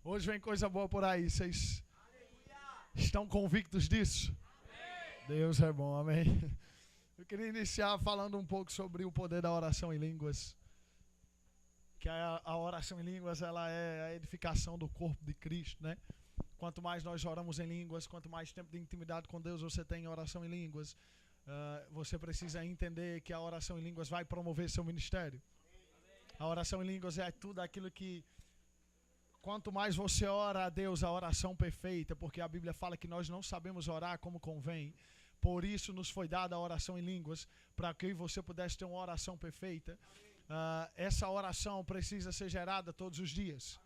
Hoje vem coisa boa por aí. Vocês estão convictos disso? Deus é bom, amém. Eu queria iniciar falando um pouco sobre o poder da oração em línguas. Que a oração em línguas, ela é a edificação do corpo de Cristo, né? Quanto mais nós oramos em línguas, quanto mais tempo de intimidade com Deus você tem em oração em línguas, você precisa entender que a oração em línguas vai promover seu ministério. A oração em línguas é tudo aquilo que... Quanto mais você ora a Deus, a oração perfeita, porque a Bíblia fala que nós não sabemos orar como convém. Por isso nos foi dada a oração em línguas, para que você pudesse ter uma oração perfeita. Essa oração precisa ser gerada todos os dias.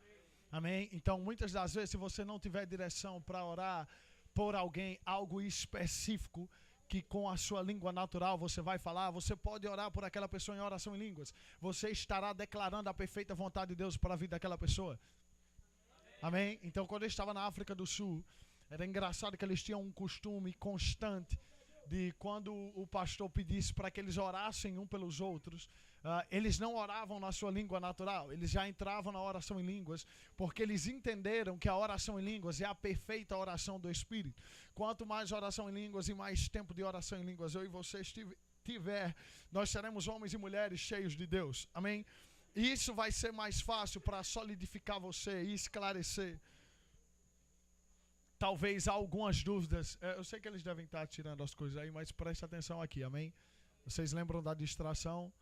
Amém? Então, muitas das vezes, se você não tiver direção para orar por alguém, algo específico, que com a sua língua natural você vai falar, você pode orar por aquela pessoa em oração em línguas. Você estará declarando a perfeita vontade de Deus para a vida daquela pessoa. Amém? Então, quando eu estava na África do Sul, era engraçado que eles tinham um costume constante de quando o pastor pedisse para que eles orassem um pelos outros, eles não oravam na sua língua natural, eles já entravam na oração em línguas, porque eles entenderam que a oração em línguas é a perfeita oração do Espírito. Quanto mais oração em línguas e mais tempo de oração em línguas eu e você tiver, nós seremos homens e mulheres cheios de Deus. Amém? E isso vai ser mais fácil para solidificar você e esclarecer. Talvez há algumas dúvidas. Eu sei que eles devem estar tirando as coisas aí, mas preste atenção aqui, amém? Vocês lembram da distração?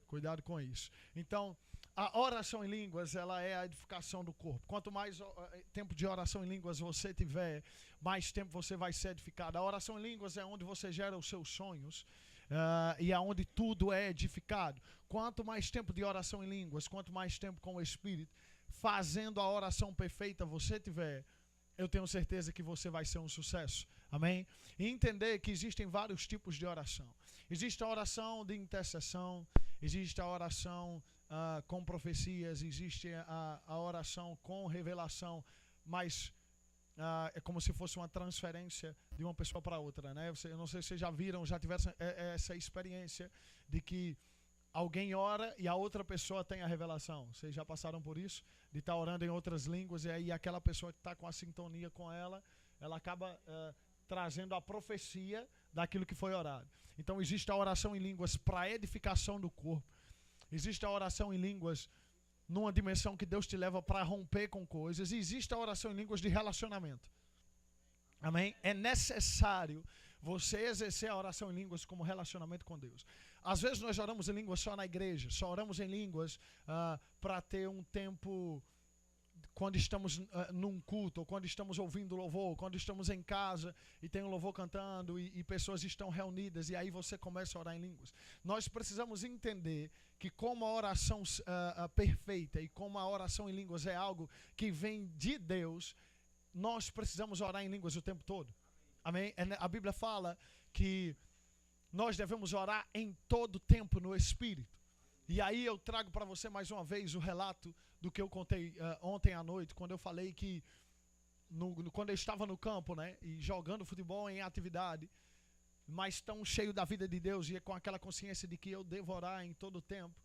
Cuidado com isso. Então, a oração em línguas, ela é a edificação do corpo. Quanto mais tempo de oração em línguas você tiver, mais tempo você vai ser edificado. A oração em línguas é onde você gera os seus sonhos. E aonde tudo é edificado. Quanto mais tempo de oração em línguas, quanto mais tempo com o Espírito, fazendo a oração perfeita você tiver, eu tenho certeza que você vai ser um sucesso. Amém? E entender que existem vários tipos de oração. Existe a oração de intercessão, existe a oração com profecias, existe a oração com revelação, mas é como se fosse uma transferência de uma pessoa para outra, né? Eu não sei se vocês já viram, já tiveram essa experiência de que alguém ora e a outra pessoa tem a revelação. Vocês já passaram por isso? De estar orando em outras línguas e aí aquela pessoa que está com a sintonia com ela acaba trazendo a profecia daquilo que foi orado. Então existe a oração em línguas para edificação do corpo. Existe a oração em línguas numa dimensão que Deus te leva para romper com coisas. E existe a oração em línguas de relacionamento. Amém? É necessário você exercer a oração em línguas como relacionamento com Deus. Às vezes nós oramos em línguas só na igreja. Só oramos em línguas para ter um tempo... Quando estamos num culto, ou quando estamos ouvindo louvor, quando estamos em casa e tem um louvor cantando e pessoas estão reunidas e aí você começa a orar em línguas. Nós precisamos entender que como a oração perfeita e como a oração em línguas é algo que vem de Deus, nós precisamos orar em línguas o tempo todo. Amém? A Bíblia fala que nós devemos orar em todo tempo no Espírito. E aí eu trago para você mais uma vez o relato do que eu contei ontem à noite, quando eu falei que quando eu estava no campo, né, e jogando futebol em atividade, mas tão cheio da vida de Deus e com aquela consciência de que eu devo orar em todo o tempo,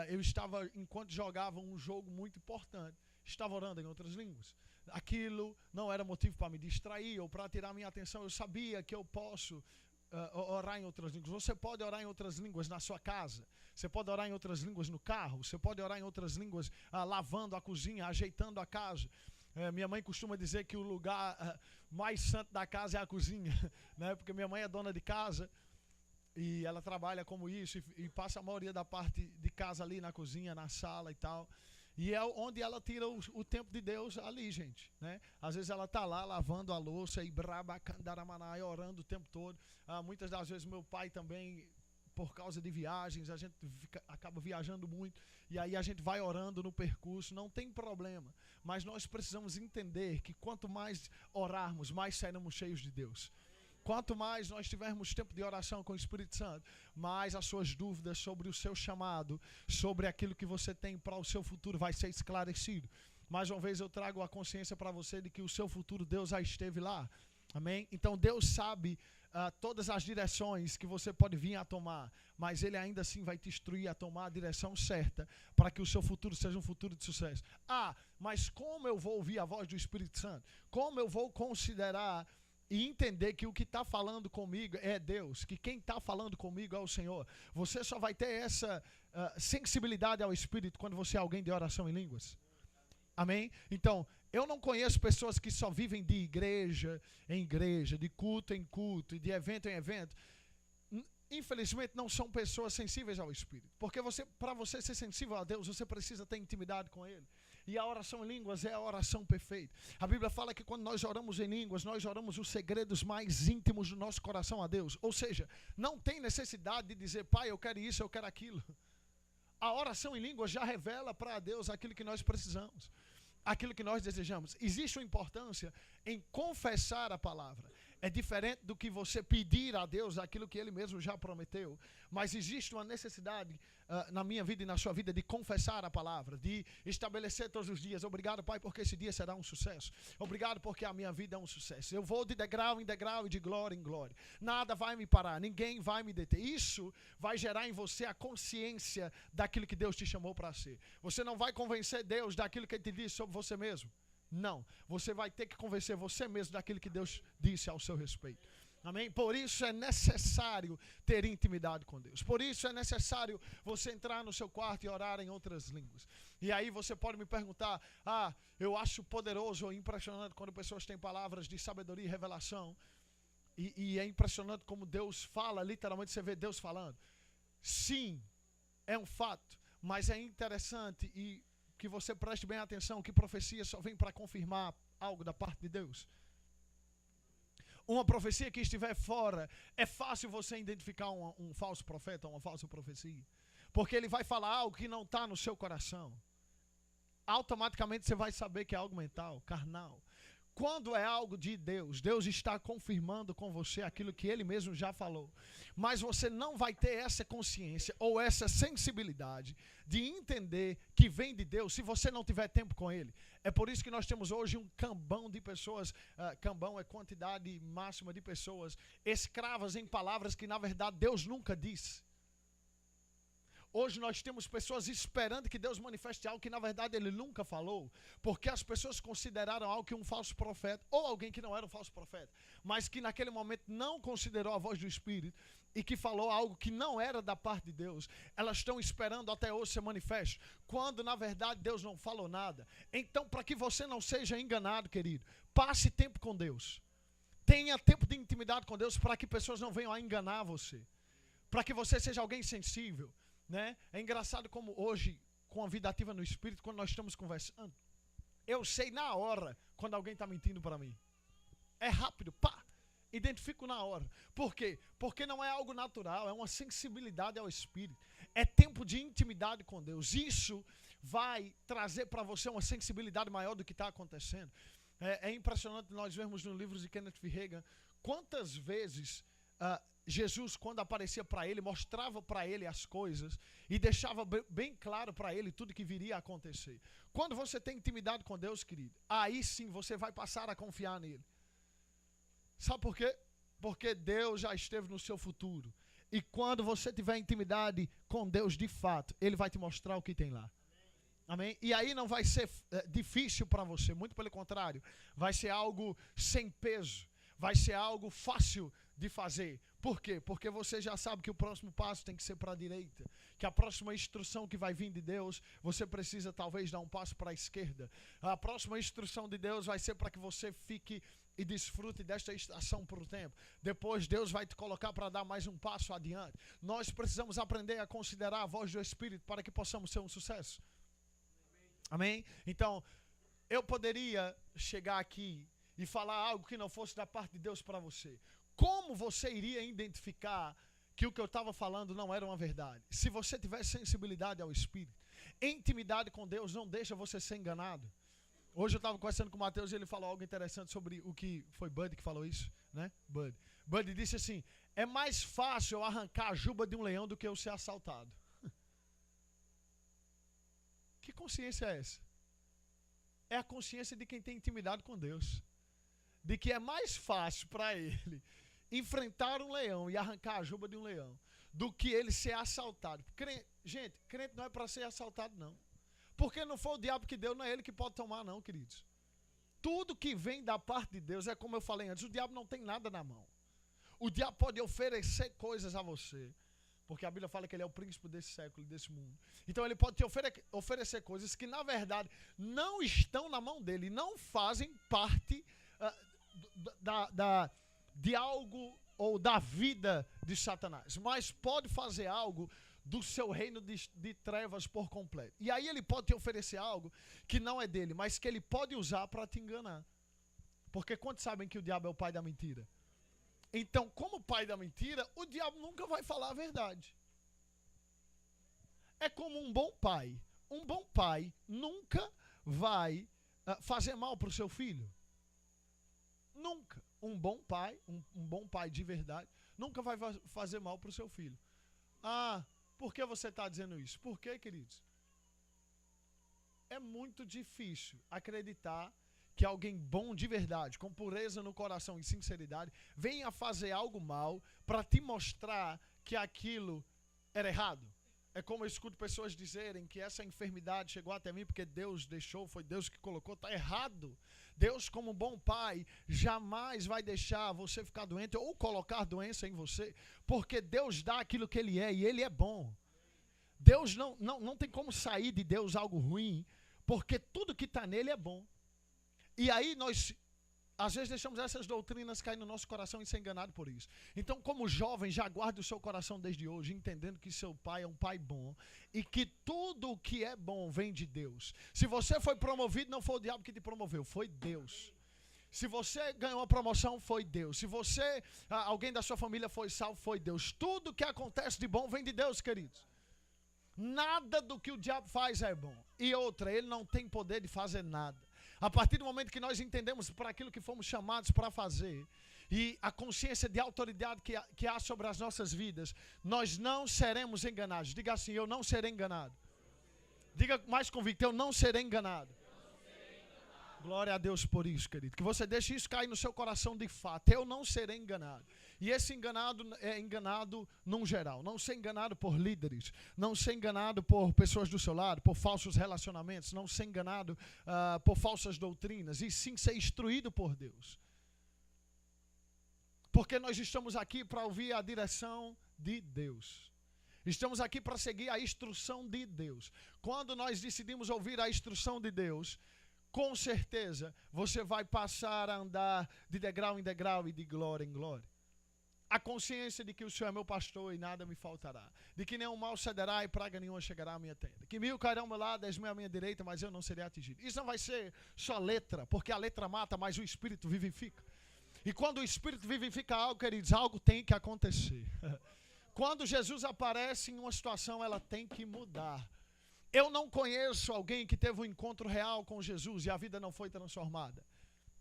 eu estava, enquanto jogava um jogo muito importante, estava orando em outras línguas. Aquilo não era motivo para me distrair ou para tirar minha atenção. Eu sabia que eu posso orar em outras línguas. Você pode orar em outras línguas na sua casa. Você pode orar em outras línguas no carro. Você pode orar em outras línguas lavando a cozinha, ajeitando a casa. Minha mãe costuma dizer que o lugar mais santo da casa é a cozinha, né? Porque minha mãe é dona de casa e ela trabalha como isso e passa a maioria da parte de casa ali na cozinha, na sala e tal. E é onde ela tira o tempo de Deus ali, gente, né? Às vezes ela tá lá lavando a louça e brabacandaramanai, orando o tempo todo. Muitas das vezes meu pai também, por causa de viagens, a gente acaba viajando muito. E aí a gente vai orando no percurso, não tem problema. Mas nós precisamos entender que quanto mais orarmos, mais seremos cheios de Deus. Quanto mais nós tivermos tempo de oração com o Espírito Santo, mais as suas dúvidas sobre o seu chamado, sobre aquilo que você tem para o seu futuro vai ser esclarecido. Mais uma vez eu trago a consciência para você de que o seu futuro, Deus já esteve lá. Amém? Então Deus sabe todas as direções que você pode vir a tomar, mas Ele ainda assim vai te instruir a tomar a direção certa para que o seu futuro seja um futuro de sucesso. Mas como eu vou ouvir a voz do Espírito Santo? Como eu vou considerar e entender que o que está falando comigo é Deus, que quem está falando comigo é o Senhor? Você só vai ter essa sensibilidade ao Espírito quando você é alguém de oração em línguas. Amém? Então, eu não conheço pessoas que só vivem de igreja em igreja, de culto em culto, de evento em evento. Infelizmente, não são pessoas sensíveis ao Espírito. Porque para você ser sensível a Deus, você precisa ter intimidade com Ele. E a oração em línguas é a oração perfeita. A Bíblia fala que quando nós oramos em línguas, nós oramos os segredos mais íntimos do nosso coração a Deus. Ou seja, não tem necessidade de dizer, Pai, eu quero isso, eu quero aquilo. A oração em línguas já revela para Deus aquilo que nós precisamos, aquilo que nós desejamos. Existe uma importância em confessar a palavra. É diferente do que você pedir a Deus aquilo que Ele mesmo já prometeu. Mas existe uma necessidade na minha vida e na sua vida de confessar a palavra, de estabelecer todos os dias. Obrigado, Pai, porque esse dia será um sucesso. Obrigado porque a minha vida é um sucesso. Eu vou de degrau em degrau e de glória em glória. Nada vai me parar, ninguém vai me deter. Isso vai gerar em você a consciência daquilo que Deus te chamou para ser. Você não vai convencer Deus daquilo que Ele te disse sobre você mesmo. Não, você vai ter que convencer você mesmo daquilo que Deus disse ao seu respeito. Amém? Por isso é necessário ter intimidade com Deus. Por isso é necessário você entrar no seu quarto e orar em outras línguas. E aí você pode me perguntar, eu acho poderoso ou impressionante quando pessoas têm palavras de sabedoria e revelação. E é impressionante como Deus fala, literalmente você vê Deus falando. Sim, é um fato, mas é interessante e que você preste bem atenção que profecia só vem para confirmar algo da parte de Deus. Uma profecia que estiver fora, é fácil você identificar um falso profeta, uma falsa profecia. Porque ele vai falar algo que não está no seu coração. Automaticamente você vai saber que é algo mental, carnal. Quando é algo de Deus, Deus está confirmando com você aquilo que Ele mesmo já falou. Mas você não vai ter essa consciência ou essa sensibilidade de entender que vem de Deus se você não tiver tempo com Ele. É por isso que nós temos hoje um cambão de pessoas, cambão é quantidade máxima de pessoas, escravas em palavras que na verdade Deus nunca disse. Hoje nós temos pessoas esperando que Deus manifeste algo que na verdade Ele nunca falou, porque as pessoas consideraram algo que um falso profeta, ou alguém que não era um falso profeta, mas que naquele momento não considerou a voz do Espírito e que falou algo que não era da parte de Deus. Elas estão esperando até hoje ser manifesto, quando na verdade Deus não falou nada. Então, para que você não seja enganado, querido, passe tempo com Deus. Tenha tempo de intimidade com Deus para que pessoas não venham a enganar você, para que você seja alguém sensível. Né? É engraçado como hoje, com a vida ativa no Espírito, quando nós estamos conversando, eu sei na hora quando alguém está mentindo para mim. É rápido, identifico na hora. Por quê? Porque não é algo natural, é uma sensibilidade ao Espírito. É tempo de intimidade com Deus. Isso vai trazer para você uma sensibilidade maior do que está acontecendo. É impressionante nós vermos no livro de Kenneth Hagin quantas vezes Jesus, quando aparecia para ele, mostrava para ele as coisas e deixava bem claro para ele tudo que viria a acontecer. Quando você tem intimidade com Deus, querido, aí sim você vai passar a confiar nele. Sabe por quê? Porque Deus já esteve no seu futuro. E quando você tiver intimidade com Deus de fato, Ele vai te mostrar o que tem lá. Amém? E aí não vai ser difícil para você, muito pelo contrário, vai ser algo sem peso, vai ser algo fácil de fazer. Por quê? Porque você já sabe que o próximo passo tem que ser para a direita, que a próxima instrução que vai vir de Deus, você precisa talvez dar um passo para a esquerda. A próxima instrução de Deus vai ser para que você fique e desfrute desta estação por um tempo. Depois Deus vai te colocar para dar mais um passo adiante. Nós precisamos aprender a considerar a voz do Espírito para que possamos ser um sucesso. Amém? Então, eu poderia chegar aqui e falar algo que não fosse da parte de Deus para você. Como você iria identificar que o que eu estava falando não era uma verdade? Se você tiver sensibilidade ao Espírito, intimidade com Deus não deixa você ser enganado. Hoje eu estava conversando com o Mateus e ele falou algo interessante sobre o que foi Bud que falou isso, né? Bud disse assim, é mais fácil eu arrancar a juba de um leão do que eu ser assaltado. Que consciência é essa? É a consciência de quem tem intimidade com Deus. De que é mais fácil para ele enfrentar um leão e arrancar a juba de um leão do que ele ser assaltado. Gente, crente não é para ser assaltado, não. Porque não foi o diabo que deu, não é ele que pode tomar, não, queridos. Tudo que vem da parte de Deus, é como eu falei antes, o diabo não tem nada na mão. O diabo pode oferecer coisas a você, porque a Bíblia fala que ele é o príncipe desse século, desse mundo. Então ele pode te oferecer coisas que na verdade não estão na mão dele, não fazem parte de algo ou da vida de Satanás, mas pode fazer algo do seu reino de trevas por completo. E aí ele pode te oferecer algo que não é dele, mas que ele pode usar para te enganar. Porque quantos sabem que o diabo é o pai da mentira? Então, como pai da mentira, o diabo nunca vai falar a verdade. É como um bom pai. Um bom pai nunca vai fazer mal para o seu filho. Nunca. Um bom pai de verdade, nunca vai fazer mal para o seu filho. Ah, por que você está dizendo isso? Por quê, queridos? É muito difícil acreditar que alguém bom de verdade, com pureza no coração e sinceridade, venha fazer algo mal para te mostrar que aquilo era errado. É como eu escuto pessoas dizerem que essa enfermidade chegou até mim porque Deus deixou, foi Deus que colocou. Está errado. Deus, como um bom pai, jamais vai deixar você ficar doente ou colocar doença em você, porque Deus dá aquilo que Ele é e Ele é bom. Deus não tem como sair de Deus algo ruim, porque tudo que está nele é bom. E aí nós, às vezes, deixamos essas doutrinas cair no nosso coração e ser enganado por isso. Então, como jovem, já guarde o seu coração desde hoje, entendendo que seu pai é um pai bom e que tudo o que é bom vem de Deus. Se você foi promovido, não foi o diabo que te promoveu, foi Deus. Se você ganhou uma promoção, foi Deus. Se alguém da sua família foi salvo, foi Deus. Tudo que acontece de bom vem de Deus, queridos. Nada do que o diabo faz é bom. E outra, ele não tem poder de fazer nada. A partir do momento que nós entendemos para aquilo que fomos chamados para fazer e a consciência de autoridade que há sobre as nossas vidas, nós não seremos enganados. Diga assim, eu não serei enganado. Diga mais convicto, eu não serei enganado. Glória a Deus por isso, querido. Que você deixe isso cair no seu coração de fato. Eu não serei enganado. E esse enganado é enganado num geral. Não ser enganado por líderes. Não ser enganado por pessoas do seu lado, por falsos relacionamentos. Não ser enganado por falsas doutrinas. E sim ser instruído por Deus. Porque nós estamos aqui para ouvir a direção de Deus. Estamos aqui para seguir a instrução de Deus. Quando nós decidimos ouvir a instrução de Deus, com certeza você vai passar a andar de degrau em degrau e de glória em glória. A consciência de que o Senhor é meu pastor e nada me faltará. De que nenhum mal cederá e praga nenhuma chegará à minha tenda. Que 1000 cairão ao meu lado, 10.000 à minha direita, mas eu não serei atingido. Isso não vai ser só letra, porque a letra mata, mas o Espírito vivifica. E quando o Espírito vivifica algo, queridos, algo tem que acontecer. Quando Jesus aparece em uma situação, ela tem que mudar. Eu não conheço alguém que teve um encontro real com Jesus e a vida não foi transformada.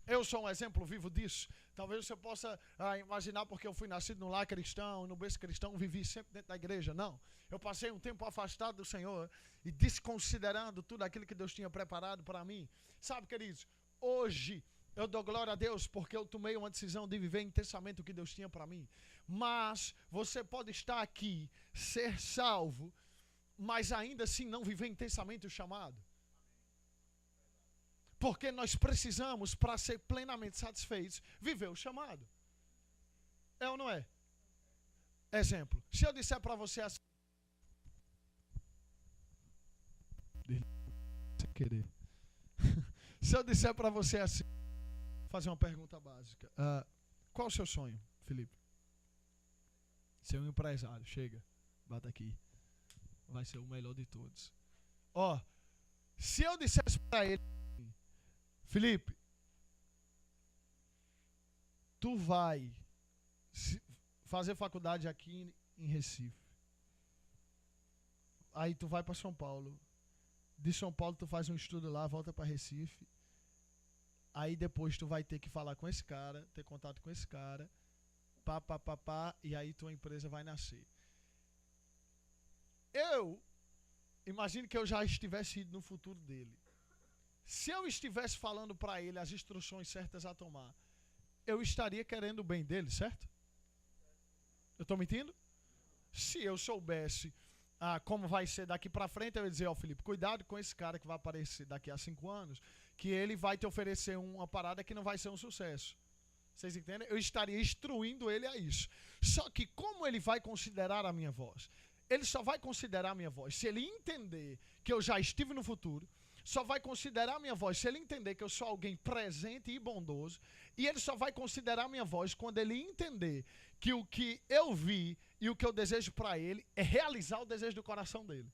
Eu sou um exemplo vivo disso. Talvez você possa imaginar porque eu fui nascido num lar cristão, no berço cristão, vivi sempre dentro da igreja. Não. Eu passei um tempo afastado do Senhor e desconsiderando tudo aquilo que Deus tinha preparado para mim. Sabe, queridos, hoje eu dou glória a Deus porque eu tomei uma decisão de viver intensamente o que Deus tinha para mim. Mas você pode estar aqui, ser salvo, mas ainda assim não viver intensamente o chamado. Porque nós precisamos, para ser plenamente satisfeitos, viver o chamado. É ou não é? Exemplo, se eu disser para você assim, sem querer. Se eu disser para você assim, fazer uma pergunta básica. Qual o seu sonho, Felipe? Ser um empresário. Chega, bata aqui. Vai ser o melhor de todos. Se eu dissesse para ele, Felipe, tu vai fazer faculdade aqui em Recife. Aí tu vai para São Paulo. De São Paulo tu faz um estudo lá, volta para Recife. Aí depois tu vai ter que falar com esse cara, ter contato com esse cara, e aí tua empresa vai nascer. Eu imagino que eu já estivesse ido no futuro dele. Se eu estivesse falando para ele as instruções certas a tomar, eu estaria querendo o bem dele, certo? Eu estou mentindo? Se eu soubesse como vai ser daqui para frente, eu ia dizer, Felipe, cuidado com esse cara que vai aparecer daqui a 5 anos, que ele vai te oferecer uma parada que não vai ser um sucesso. Vocês entendem? Eu estaria instruindo ele a isso. Só que como ele vai considerar a minha voz? Ele só vai considerar a minha voz se ele entender que eu já estive no futuro. Só vai considerar a minha voz se ele entender que eu sou alguém presente e bondoso. E ele só vai considerar a minha voz quando ele entender que o que eu vi e o que eu desejo para ele é realizar o desejo do coração dele.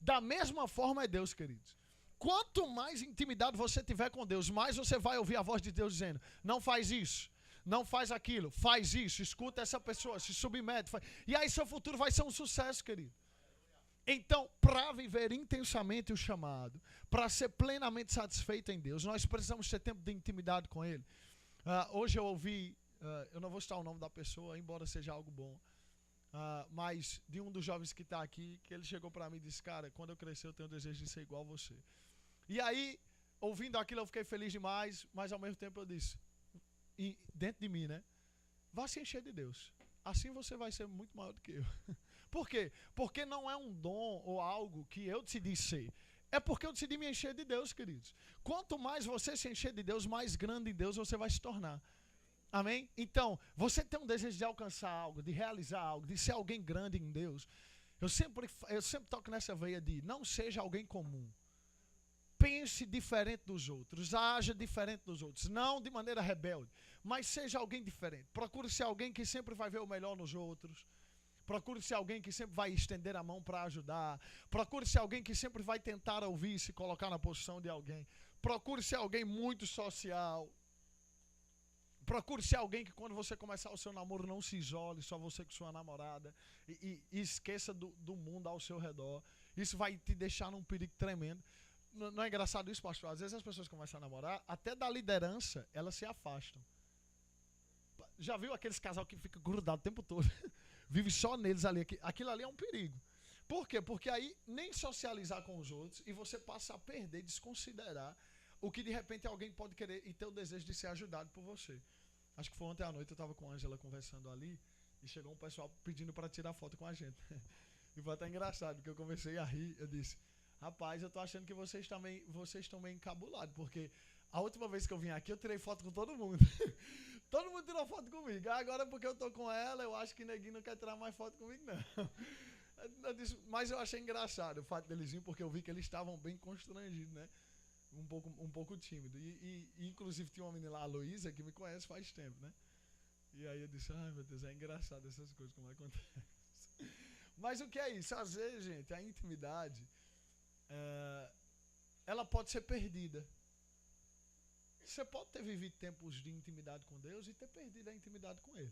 Da mesma forma é Deus, queridos. Quanto mais intimidade você tiver com Deus, mais você vai ouvir a voz de Deus dizendo, não faz isso, não faz aquilo, faz isso, escuta essa pessoa, se submete. E aí seu futuro vai ser um sucesso, querido. Então, para viver intensamente o chamado, para ser plenamente satisfeito em Deus, nós precisamos ter tempo de intimidade com Ele. Hoje eu ouvi, eu não vou citar o nome da pessoa, embora seja algo bom, mas de um dos jovens que está aqui, que ele chegou para mim e disse, cara, quando eu crescer eu tenho o desejo de ser igual a você. E aí, ouvindo aquilo eu fiquei feliz demais, mas ao mesmo tempo eu disse, e dentro de mim, né, vá se encher de Deus. Assim você vai ser muito maior do que eu. Por quê? Porque não é um dom ou algo que eu decidi ser. É porque eu decidi me encher de Deus, queridos. Quanto mais você se encher de Deus, mais grande em Deus você vai se tornar. Amém? Então, você tem um desejo de alcançar algo, de realizar algo, de ser alguém grande em Deus. Eu sempre toco nessa veia de não seja alguém comum. Pense diferente dos outros, haja diferente dos outros, não de maneira rebelde, mas seja alguém diferente. Procure ser alguém que sempre vai ver o melhor nos outros. Procure ser alguém que sempre vai estender a mão para ajudar. Procure ser alguém que sempre vai tentar ouvir e se colocar na posição de alguém. Procure ser alguém muito social. Procure ser alguém que quando você começar o seu namoro não se isole, só você com sua namorada. E esqueça do mundo ao seu redor. Isso vai te deixar num perigo tremendo. Não é engraçado isso, pastor? Às vezes as pessoas começam a namorar, até da liderança, elas se afastam. Já viu aqueles casal que fica grudado o tempo todo? Vive só neles ali. Aquilo ali é um perigo. Por quê? Porque aí nem socializar com os outros e você passa a perder, desconsiderar o que de repente alguém pode querer e ter o desejo de ser ajudado por você. Acho que foi ontem à noite, eu estava com a Ângela conversando ali e chegou um pessoal pedindo para tirar foto com a gente. E foi até engraçado, porque eu comecei a rir, eu disse, rapaz, eu tô achando que vocês estão meio encabulados, porque a última vez que eu vim aqui eu tirei foto com todo mundo. Todo mundo tirou foto comigo. Agora porque eu tô com ela, eu acho que neguinho não quer tirar mais foto comigo, não. Mas eu achei engraçado o fato deles virem, porque eu vi que eles estavam bem constrangidos, né? Um pouco tímido. E inclusive tinha uma menina lá, a Luísa, que me conhece faz tempo, né? E aí eu disse, ai meu Deus, é engraçado essas coisas, como acontece. Mas o que é isso? Às vezes, gente, a intimidade, ela pode ser perdida. Você pode ter vivido tempos de intimidade com Deus e ter perdido a intimidade com Ele.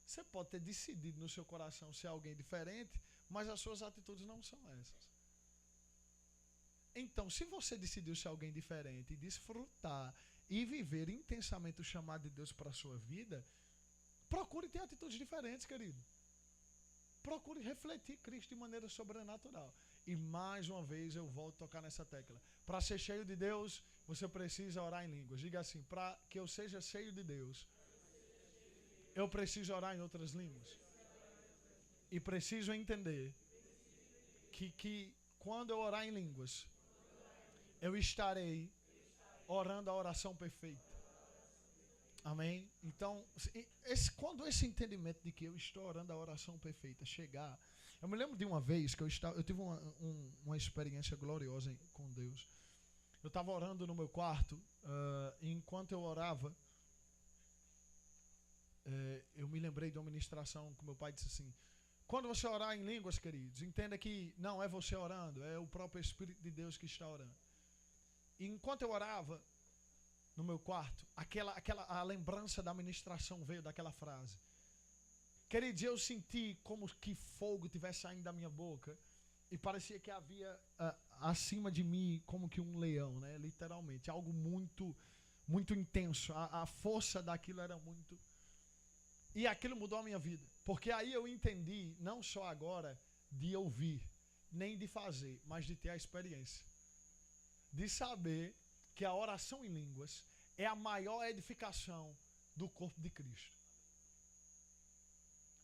Você pode ter decidido no seu coração ser alguém diferente, mas as suas atitudes não são essas. Então, se você decidiu ser alguém diferente e desfrutar e viver intensamente o chamado de Deus para a sua vida, procure ter atitudes diferentes, querido. Procure refletir Cristo de maneira sobrenatural. E mais uma vez eu volto a tocar nessa tecla. Para ser cheio de Deus, você precisa orar em línguas. Diga assim, para que eu seja cheio de Deus, eu preciso orar em outras línguas. E preciso entender que quando eu orar em línguas, eu estarei orando a oração perfeita. Amém? Então, quando esse entendimento de que eu estou orando a oração perfeita chegar, eu me lembro de uma vez que eu tive uma experiência gloriosa com Deus. Eu estava orando no meu quarto, e enquanto eu orava, eu me lembrei de uma ministração que meu pai disse assim, quando você orar em línguas, queridos, entenda que não é você orando, é o próprio Espírito de Deus que está orando. E enquanto eu orava, no meu quarto, a lembrança da ministração veio daquela frase. Queridos, eu senti como que fogo estivesse saindo da minha boca e parecia que havia acima de mim como que um leão, né? Literalmente, algo muito, muito intenso. A força daquilo era muito... E aquilo mudou a minha vida, porque aí eu entendi, não só agora de ouvir, nem de fazer, mas de ter a experiência. De saber que a oração em línguas é a maior edificação do corpo de Cristo.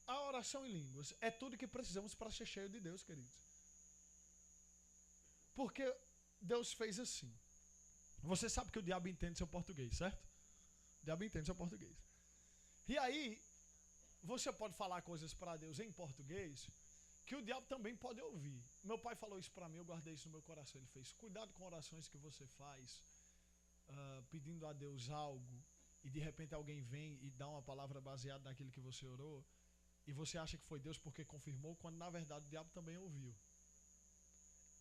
a oração em línguas é tudo que precisamos para ser cheio de Deus, queridos. Porque Deus fez assim. Você sabe que o diabo entende seu português, certo? O diabo entende seu português. E aí, você pode falar coisas para Deus em português que o diabo também pode ouvir. Meu pai falou isso para mim, eu guardei isso no meu coração. Ele fez: cuidado com orações que você faz, pedindo a Deus algo, e de repente alguém vem e dá uma palavra baseada naquilo que você orou, e você acha que foi Deus porque confirmou, quando na verdade o diabo também ouviu.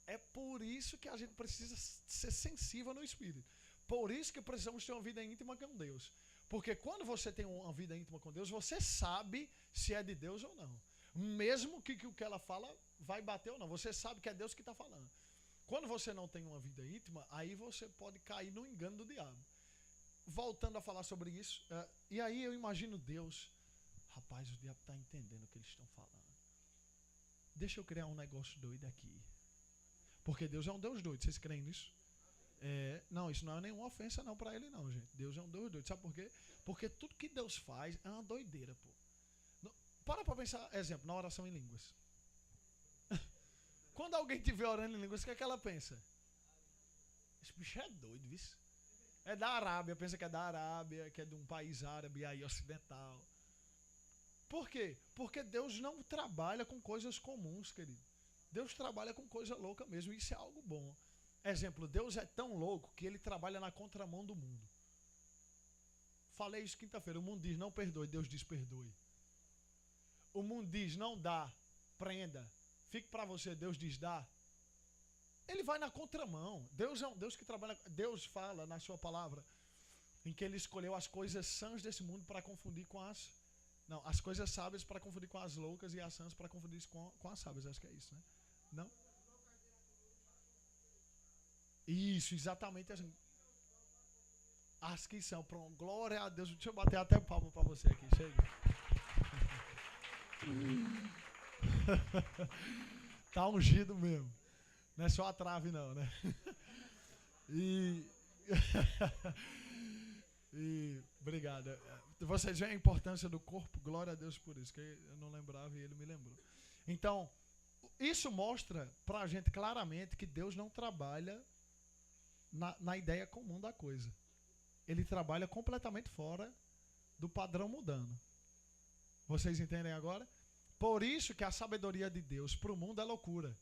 É por isso que a gente precisa ser sensível no Espírito. Por isso que precisamos ter uma vida íntima com Deus. Porque quando você tem uma vida íntima com Deus, você sabe se é de Deus ou não. Mesmo que o que ela fala vai bater ou não. Você sabe que é Deus que está falando. Quando você não tem uma vida íntima, aí você pode cair no engano do diabo. Voltando a falar sobre isso, e aí eu imagino Deus. Rapaz, o diabo está entendendo o que eles estão falando. Deixa eu criar um negócio doido aqui. Porque Deus é um Deus doido, vocês creem nisso? Não, isso não é nenhuma ofensa não para ele não, gente. Deus é um Deus doido, sabe por quê? Porque tudo que Deus faz é uma doideira, pô. Para pensar, exemplo, na oração em línguas. Quando alguém te vê orando em línguas, o que é que ela pensa? Esse bicho é doido, viu? É da Arábia, pensa que é da Arábia, que é de um país árabe aí ocidental. Por quê? Porque Deus não trabalha com coisas comuns, querido. Deus trabalha com coisa louca mesmo, isso é algo bom. Exemplo, Deus é tão louco que ele trabalha na contramão do mundo. Falei isso quinta-feira, o mundo diz não perdoe, Deus diz perdoe. O mundo diz não dá, prenda, fique para você, Deus diz dá. Ele vai na contramão. Deus é um Deus que trabalha, Deus fala na sua palavra em que ele escolheu as coisas sãs desse mundo para confundir com as coisas sábias para confundir com as loucas e as sãs para confundir com as sábias, acho que é isso, né? Não? Isso, exatamente assim. As que são, pronto, glória a Deus. Deixa eu bater até palma para você aqui, chega. Tá ungido mesmo. Não é só a trave não, né? Obrigado. Vocês veem a importância do corpo, glória a Deus por isso, que eu não lembrava e ele me lembrou. Então, isso mostra pra gente claramente que Deus não trabalha na ideia comum da coisa. Ele trabalha completamente fora do padrão mundano. Vocês entendem agora? Por isso que a sabedoria de Deus para o mundo é loucura.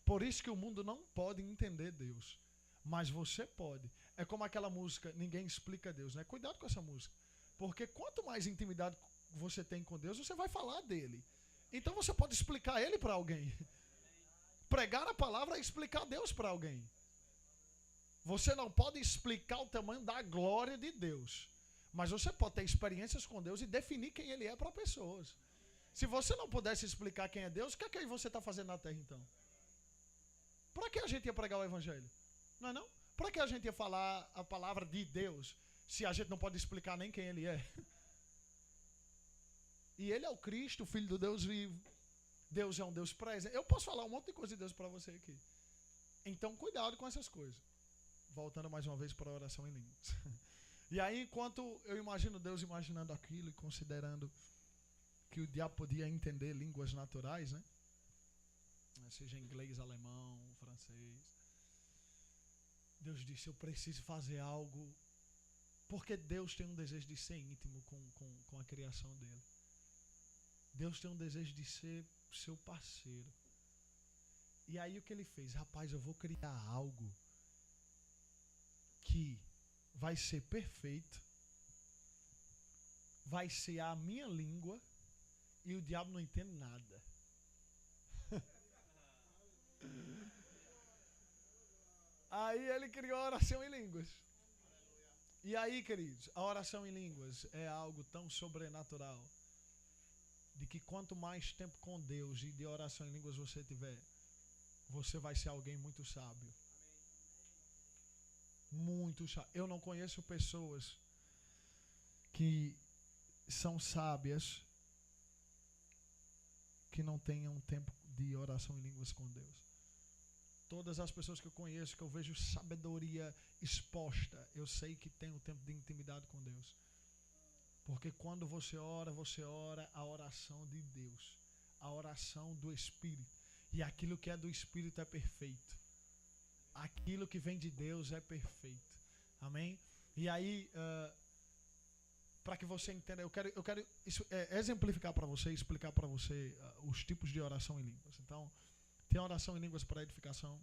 Por isso que o mundo não pode entender Deus. Mas você pode. É como aquela música, Ninguém Explica Deus, né? Cuidado com essa música. Porque quanto mais intimidade você tem com Deus, você vai falar dele. Então você pode explicar ele para alguém. Pregar a palavra é explicar Deus para alguém. Você não pode explicar o tamanho da glória de Deus. Mas você pode ter experiências com Deus e definir quem ele é para pessoas. Se você não pudesse explicar quem é Deus, o que é que você está fazendo na terra então? Para que a gente ia pregar o evangelho? Não é não? Para que a gente ia falar a palavra de Deus se a gente não pode explicar nem quem ele é? E ele é o Cristo, o Filho do Deus vivo. Deus é um Deus presente. Eu posso falar um monte de coisa de Deus para você aqui. Então cuidado com essas coisas. Voltando mais uma vez para a oração em línguas. E aí, enquanto eu imagino Deus imaginando aquilo e considerando que o diabo podia entender línguas naturais, né? Seja inglês, alemão, francês. Deus disse, eu preciso fazer algo, porque Deus tem um desejo de ser íntimo com a criação dele. Deus tem um desejo de ser seu parceiro. E aí o que ele fez? Rapaz, eu vou criar algo que vai ser perfeito, vai ser a minha língua e o diabo não entende nada. Aí ele criou a oração em línguas. E aí, queridos, a oração em línguas é algo tão sobrenatural, de que quanto mais tempo com Deus e de oração em línguas você tiver, você vai ser alguém muito sábio. Muito sábio. Eu não conheço pessoas que são sábias que não tenham tempo de oração em línguas com Deus. Todas as pessoas que eu conheço, que eu vejo sabedoria exposta, eu sei que tem um tempo de intimidade com Deus. Porque quando você ora a oração de Deus, a oração do Espírito. E aquilo que é do Espírito é perfeito. Aquilo que vem de Deus é perfeito. Amém? E aí, para que você entenda, eu quero exemplificar para você, explicar para você os tipos de oração em línguas. Então, tem oração em línguas para edificação,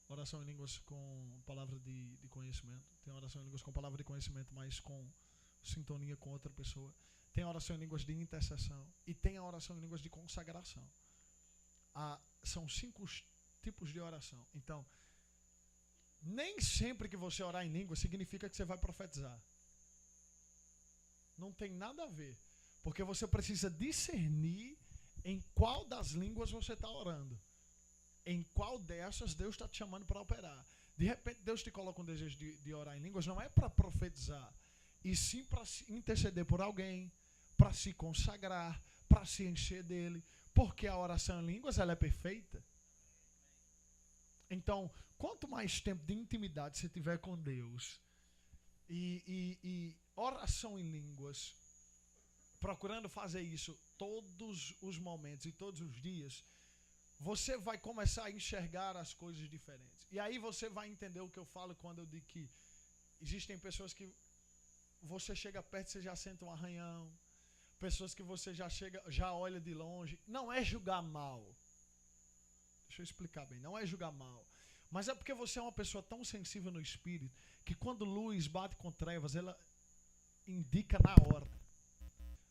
oração em línguas com palavra de conhecimento, tem oração em línguas com palavra de conhecimento, mas com sintonia com outra pessoa, tem a oração em línguas de intercessão e tem a oração em línguas de consagração. São 5 tipos de oração. Então, nem sempre que você orar em língua significa que você vai profetizar. Não tem nada a ver. Porque você precisa discernir em qual das línguas você está orando. Em qual dessas Deus está te chamando para operar. De repente Deus te coloca um desejo de orar em línguas, não é para profetizar, e sim para interceder por alguém, para se consagrar, para se encher dele. Porque a oração em línguas ela é perfeita. Então, quanto mais tempo de intimidade você tiver com Deus e oração em línguas, procurando fazer isso todos os momentos e todos os dias, você vai começar a enxergar as coisas diferentes. E aí você vai entender o que eu falo quando eu digo que existem pessoas que você chega perto e você já sente um arranhão, pessoas que você já olha de longe. Não é julgar mal. Deixa eu explicar bem, não é julgar mal. Mas é porque você é uma pessoa tão sensível no espírito que quando luz bate com trevas, ela indica na hora.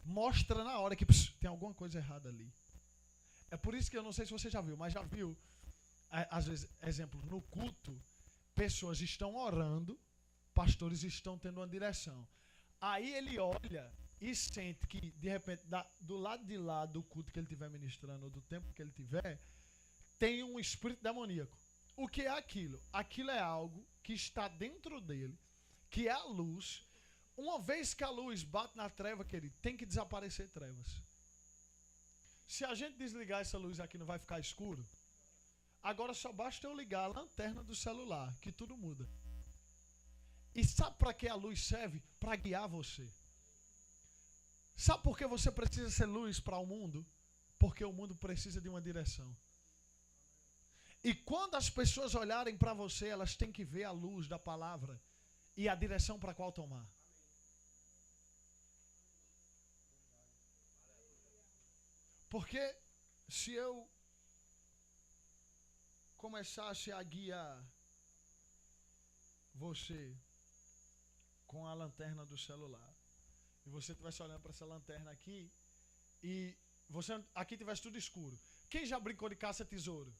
Mostra na hora que tem alguma coisa errada ali. É por isso que eu não sei se você já viu, mas já viu, às vezes, exemplo, no culto, pessoas estão orando, pastores estão tendo uma direção. Aí ele olha e sente que, de repente, do lado de lá do culto que ele estiver ministrando, ou do tempo que ele tiver, tem um espírito demoníaco. O que é aquilo? Aquilo é algo que está dentro dele, que é a luz. Uma vez que a luz bate na treva, querido, tem que desaparecer trevas. Se a gente desligar essa luz aqui, não vai ficar escuro? Agora só basta eu ligar a lanterna do celular, que tudo muda. E sabe para que a luz serve? Para guiar você. Sabe por que você precisa ser luz para o mundo? Porque o mundo precisa de uma direção. E quando as pessoas olharem para você, elas têm que ver a luz da palavra e a direção para qual tomar. Porque se eu começasse a guiar você com a lanterna do celular, e você estivesse olhando para essa lanterna aqui, e você aqui tivesse tudo escuro. Quem já brincou de caça-tesouro?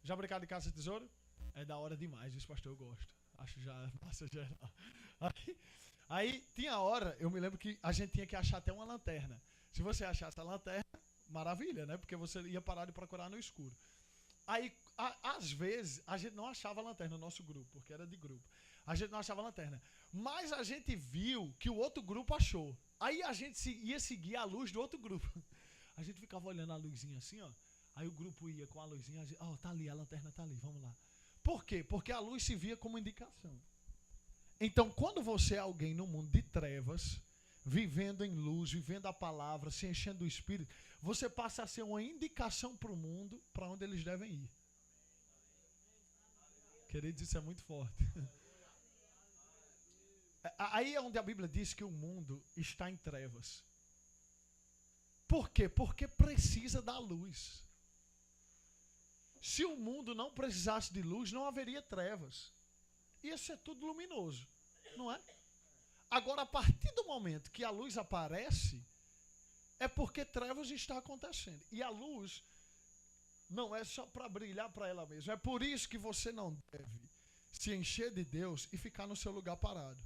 Já brincaram de caça-tesouro? É da hora demais, isso, pastor, eu gosto. Acho já massa geral. Aí tinha hora, eu me lembro que a gente tinha que achar até uma lanterna. Se você achasse a lanterna, maravilha, né? Porque você ia parar de procurar no escuro. Aí, às vezes, a gente não achava a lanterna no nosso grupo, porque era de grupo. A gente não achava a lanterna. Mas a gente viu que o outro grupo achou. Aí a gente ia seguir a luz do outro grupo. A gente ficava olhando a luzinha assim, ó. Aí o grupo ia com a luzinha, ó, tá ali, a lanterna tá ali, vamos lá. Por quê? Porque a luz se via como indicação. Então, quando você é alguém no mundo de trevas, vivendo em luz, vivendo a palavra, se enchendo do Espírito, você passa a ser uma indicação para o mundo, para onde eles devem ir. Queridos, isso é muito forte. Aí é onde a Bíblia diz que o mundo está em trevas. Por quê? Porque precisa da luz. Se o mundo não precisasse de luz, não haveria trevas. Ia ser tudo luminoso, não é? Agora, a partir do momento que a luz aparece, é porque trevas está acontecendo. E a luz não é só para brilhar para ela mesma. É por isso que você não deve se encher de Deus e ficar no seu lugar parado.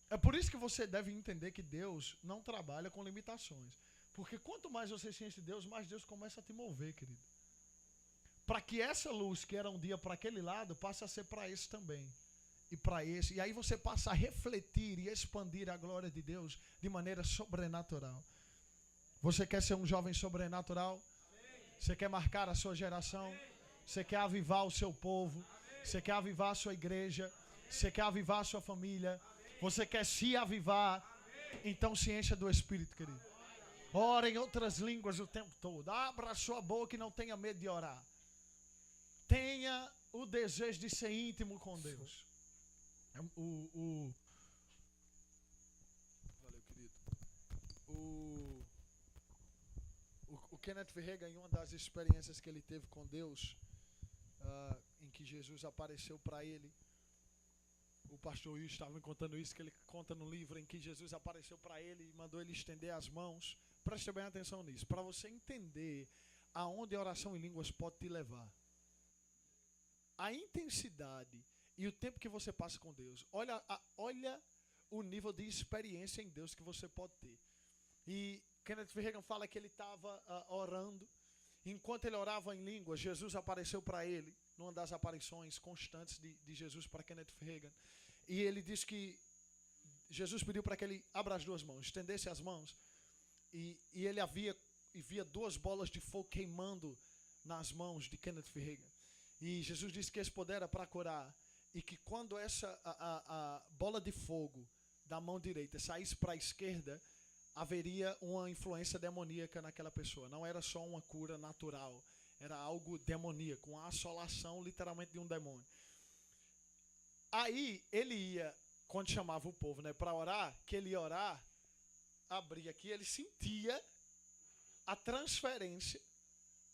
É por isso que você deve entender que Deus não trabalha com limitações. Porque quanto mais você se enche de Deus, mais Deus começa a te mover, querido. Para que essa luz, que era um dia para aquele lado, passe a ser para esse também. E para esse. E aí você passa a refletir e expandir a glória de Deus de maneira sobrenatural. Você quer ser um jovem sobrenatural? Amém. Você quer marcar a sua geração? Amém. Você quer avivar o seu povo? Amém. Você quer avivar a sua igreja? Amém. Você quer avivar a sua família? Amém. Você quer se avivar? Então se encha do Espírito, querido. Ora em outras línguas o tempo todo. Abra a sua boca e não tenha medo de orar. Tenha o desejo de ser íntimo com Deus. Valeu, querido. O Kenneth Reagan, em uma das experiências que ele teve com Deus, em que Jesus apareceu para ele, o pastor Will estava me contando isso, que ele conta no livro em que Jesus apareceu para ele e mandou ele estender as mãos. Preste bem atenção nisso, para você entender aonde a oração em línguas pode te levar. A intensidade e o tempo que você passa com Deus. Olha o nível de experiência em Deus que você pode ter. E Kenneth Reagan fala que ele estava orando. Enquanto ele orava em línguas, Jesus apareceu para ele, numa das aparições constantes de Jesus para Kenneth Reagan. E ele disse que Jesus pediu para que ele abra as duas mãos, estendesse as mãos. E ele via duas bolas de fogo queimando nas mãos de Kenneth Reagan. E Jesus disse que esse poder era para curar. E que quando a bola de fogo da mão direita saísse para a esquerda, haveria uma influência demoníaca naquela pessoa. Não era só uma cura natural. Era algo demoníaco, uma assolação literalmente de um demônio. Aí ele ia, quando chamava o povo, né, para orar, que ele ia orar, abria aqui, ele sentia a transferência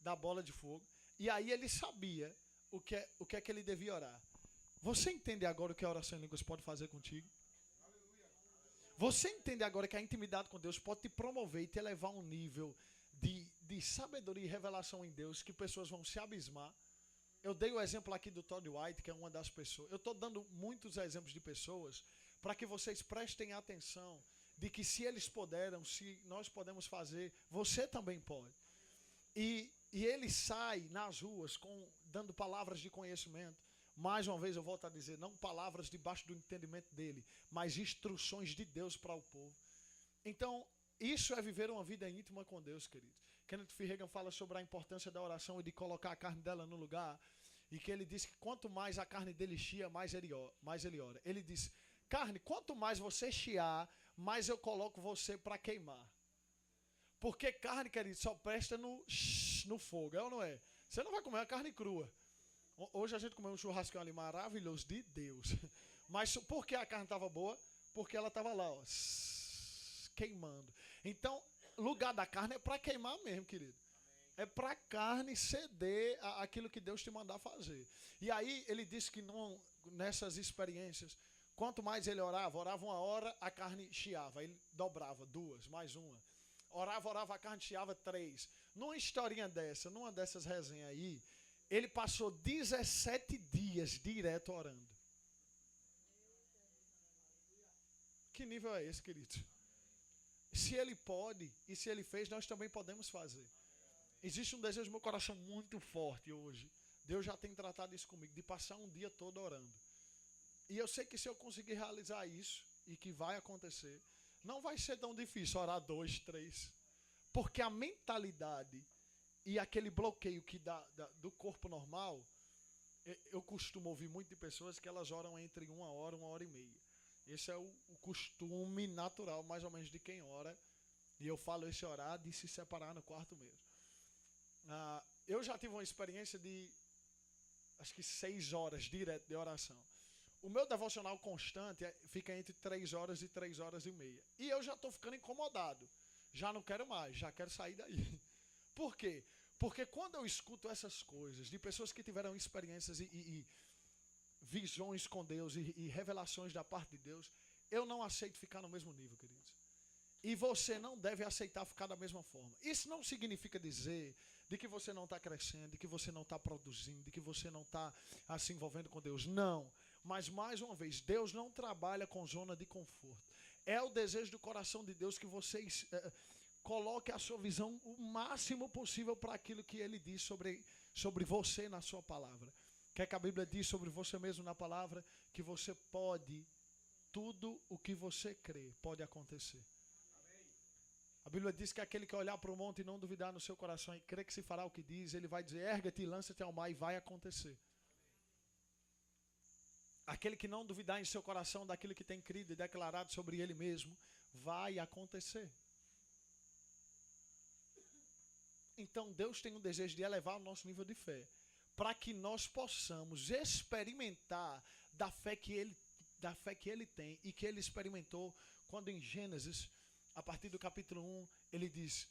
da bola de fogo. E aí ele sabia o que é que ele devia orar. Você entende agora o que a oração em línguas pode fazer contigo? Você entende agora que a intimidade com Deus pode te promover e te elevar a um nível de sabedoria e revelação em Deus que pessoas vão se abismar? Eu dei o exemplo aqui do Todd White, que é uma das pessoas. Eu estou dando muitos exemplos de pessoas para que vocês prestem atenção de que se eles puderam, se nós podemos fazer, você também pode. E ele sai nas ruas dando palavras de conhecimento. Mais uma vez eu volto a dizer, não palavras debaixo do entendimento dele, mas instruções de Deus para o povo. Então, isso é viver uma vida íntima com Deus, queridos. Kenneth Reagan fala sobre a importância da oração e de colocar a carne dela no lugar. E que ele diz que quanto mais a carne dele chia, mais ele ora. Ele diz, carne, quanto mais você chiar, mais eu coloco você para queimar. Porque carne, querido, só presta no fogo, é ou não é? Você não vai comer a carne crua. Hoje a gente comeu um churrascão ali maravilhoso de Deus. Mas por que a carne estava boa? Porque ela estava lá, ó, queimando. Então, lugar da carne é para queimar mesmo, querido. É para a carne ceder aquilo que Deus te mandar fazer. E aí ele disse que nessas experiências, quanto mais ele orava uma hora, a carne chiava. Ele dobrava, 2, mais uma. Orava, a carne chiava 3. Numa historinha numa dessas resenhas aí, ele passou 17 dias direto orando. Que nível é esse, querido? Se ele pode e se ele fez, nós também podemos fazer. Existe um desejo no meu coração muito forte hoje. Deus já tem tratado isso comigo, de passar um dia todo orando. E eu sei que se eu conseguir realizar isso, e que vai acontecer, não vai ser tão difícil orar 2, 3. Porque a mentalidade e aquele bloqueio que dá do corpo normal, eu costumo ouvir muito de pessoas que elas oram entre 1 hora e meia. Esse é o costume natural, mais ou menos, de quem ora. E eu falo esse orar de se separar no quarto mesmo. Eu já tive uma experiência de, acho que 6 horas direto de oração. O meu devocional constante fica entre 3 horas e 3 horas e meia. E eu já estou ficando incomodado. Já não quero mais, já quero sair daí. Por quê? Porque quando eu escuto essas coisas de pessoas que tiveram experiências e visões com Deus e revelações da parte de Deus, eu não aceito ficar no mesmo nível, queridos. E você não deve aceitar ficar da mesma forma. Isso não significa dizer de que você não está crescendo, de que você não está produzindo, de que você não está se envolvendo com Deus. Não. Mas, mais uma vez, Deus não trabalha com zona de conforto. É o desejo do coração de Deus que vocês coloquem a sua visão o máximo possível para aquilo que Ele diz sobre você na sua palavra. O que é que a Bíblia diz sobre você mesmo na palavra? Que você pode, tudo o que você crê pode acontecer. A Bíblia diz que aquele que olhar para o monte e não duvidar no seu coração e crer que se fará o que diz, ele vai dizer, erga-te e lança-te ao mar e vai acontecer. aquele que não duvidar em seu coração daquilo que tem crido e declarado sobre ele mesmo, vai acontecer. Então Deus tem um desejo de elevar o nosso nível de fé, para que nós possamos experimentar da fé que ele tem e que ele experimentou quando em Gênesis, a partir do capítulo 1, ele diz: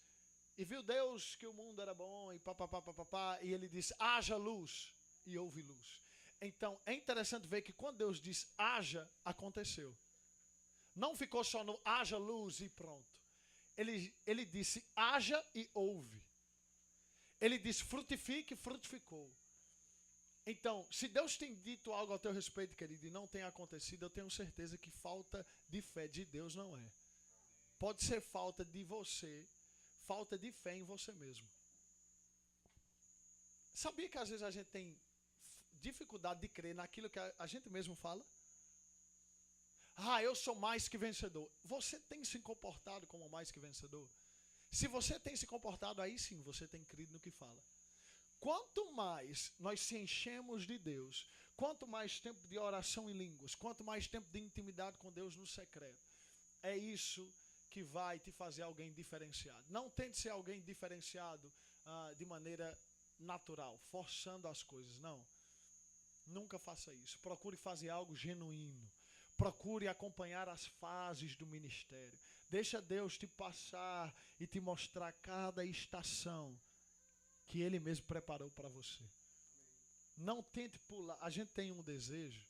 e viu Deus que o mundo era bom e papapá, e ele diz: haja luz, e houve luz. Então é interessante ver que quando Deus diz haja, aconteceu. Não ficou só no haja luz e pronto. Ele disse haja e houve. Ele disse frutifique e frutificou. Então, se Deus tem dito algo ao teu respeito, querido, e não tem acontecido, eu tenho certeza que falta de fé de Deus não é. Pode ser falta de você, falta de fé em você mesmo. Sabia que às vezes a gente tem dificuldade de crer naquilo que a gente mesmo fala? Ah, eu sou mais que vencedor. Você tem se comportado como mais que vencedor? Se você tem se comportado, aí sim você tem crido no que fala. Quanto mais nós se enchemos de Deus, quanto mais tempo de oração em línguas, quanto mais tempo de intimidade com Deus no secreto, é isso que vai te fazer alguém diferenciado. Não tente ser alguém diferenciado de maneira natural, forçando as coisas, não. Nunca faça isso. Procure fazer algo genuíno. Procure acompanhar as fases do ministério. Deixa Deus te passar e te mostrar cada estação que Ele mesmo preparou para você. Não tente pular. A gente tem um desejo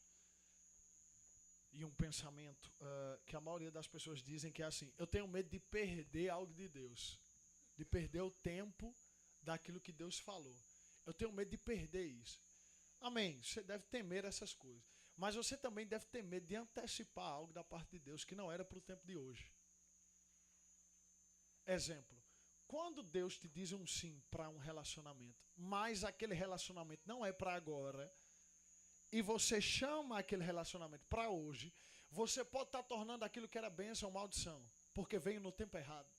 e um pensamento que a maioria das pessoas dizem que é assim: eu tenho medo de perder algo de Deus, de perder o tempo daquilo que Deus falou. Eu tenho medo de perder isso. Amém. Você deve temer essas coisas. Mas você também deve ter medo de antecipar algo da parte de Deus que não era para o tempo de hoje. Exemplo. Quando Deus te diz um sim para um relacionamento, mas aquele relacionamento não é para agora, e você chama aquele relacionamento para hoje, você pode estar tornando aquilo que era bênção ou maldição, porque veio no tempo errado.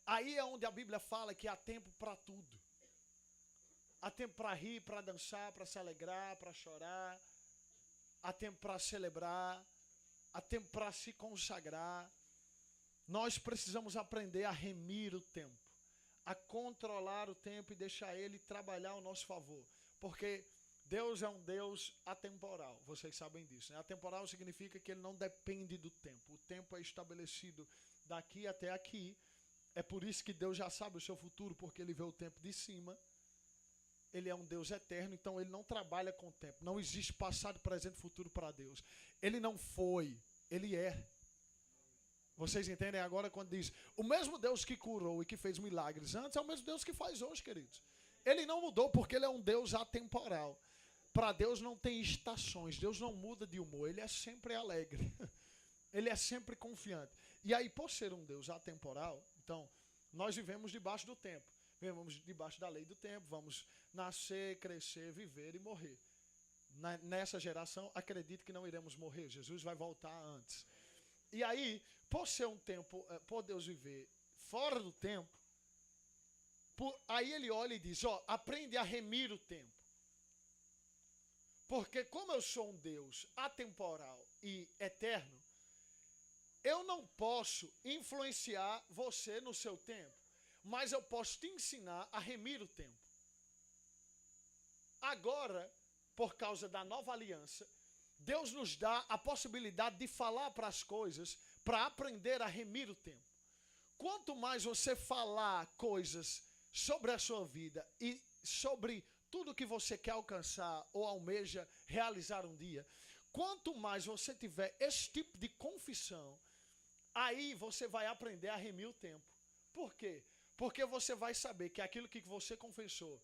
Aí é onde a Bíblia fala que há tempo para tudo. Há tempo para rir, para dançar, para se alegrar, para chorar. Há tempo para celebrar. Há tempo para se consagrar. Nós precisamos aprender a remir o tempo, a controlar o tempo e deixar ele trabalhar ao nosso favor. Porque Deus é um Deus atemporal, vocês sabem disso, né? Atemporal significa que ele não depende do tempo. O tempo é estabelecido daqui até aqui. É por isso que Deus já sabe o seu futuro, porque ele vê o tempo de cima. Ele é um Deus eterno, então ele não trabalha com o tempo. Não existe passado, presente e futuro para Deus. Ele não foi, ele é. Vocês entendem agora quando diz: o mesmo Deus que curou e que fez milagres antes é o mesmo Deus que faz hoje, queridos. Ele não mudou porque ele é um Deus atemporal. Para Deus não tem estações, Deus não muda de humor, ele é sempre alegre. Ele é sempre confiante. E aí, por ser um Deus atemporal, então, nós vivemos debaixo do tempo. Vivemos debaixo da lei do tempo, vamos nascer, crescer, viver e morrer. Nessa geração, acredito que não iremos morrer, Jesus vai voltar antes. E aí, por ser um tempo, por Deus viver fora do tempo, aí ele olha e diz: ó, aprende a remir o tempo. Porque como eu sou um Deus atemporal e eterno, eu não posso influenciar você no seu tempo, mas eu posso te ensinar a remir o tempo. Agora, por causa da nova aliança, Deus nos dá a possibilidade de falar para as coisas, para aprender a remir o tempo. Quanto mais você falar coisas sobre a sua vida e sobre tudo que você quer alcançar ou almeja realizar um dia, quanto mais você tiver esse tipo de confissão, aí você vai aprender a remir o tempo. Por quê? Porque você vai saber que aquilo que você confessou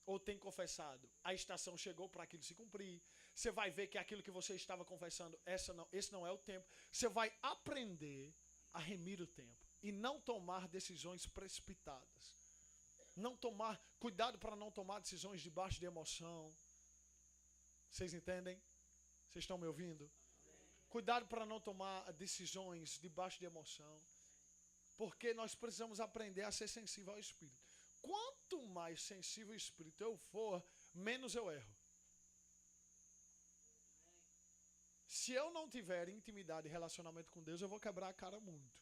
ou tem confessado, a estação chegou para aquilo se cumprir. Você vai ver que aquilo que você estava confessando, esse não é o tempo. Você vai aprender a remir o tempo e não tomar decisões precipitadas. Cuidado para não tomar decisões debaixo de emoção. Vocês entendem? Vocês estão me ouvindo? Cuidado para não tomar decisões debaixo de emoção. Porque nós precisamos aprender a ser sensível ao Espírito. Quanto mais sensível ao Espírito eu for, menos eu erro. Se eu não tiver intimidade e relacionamento com Deus, eu vou quebrar a cara muito.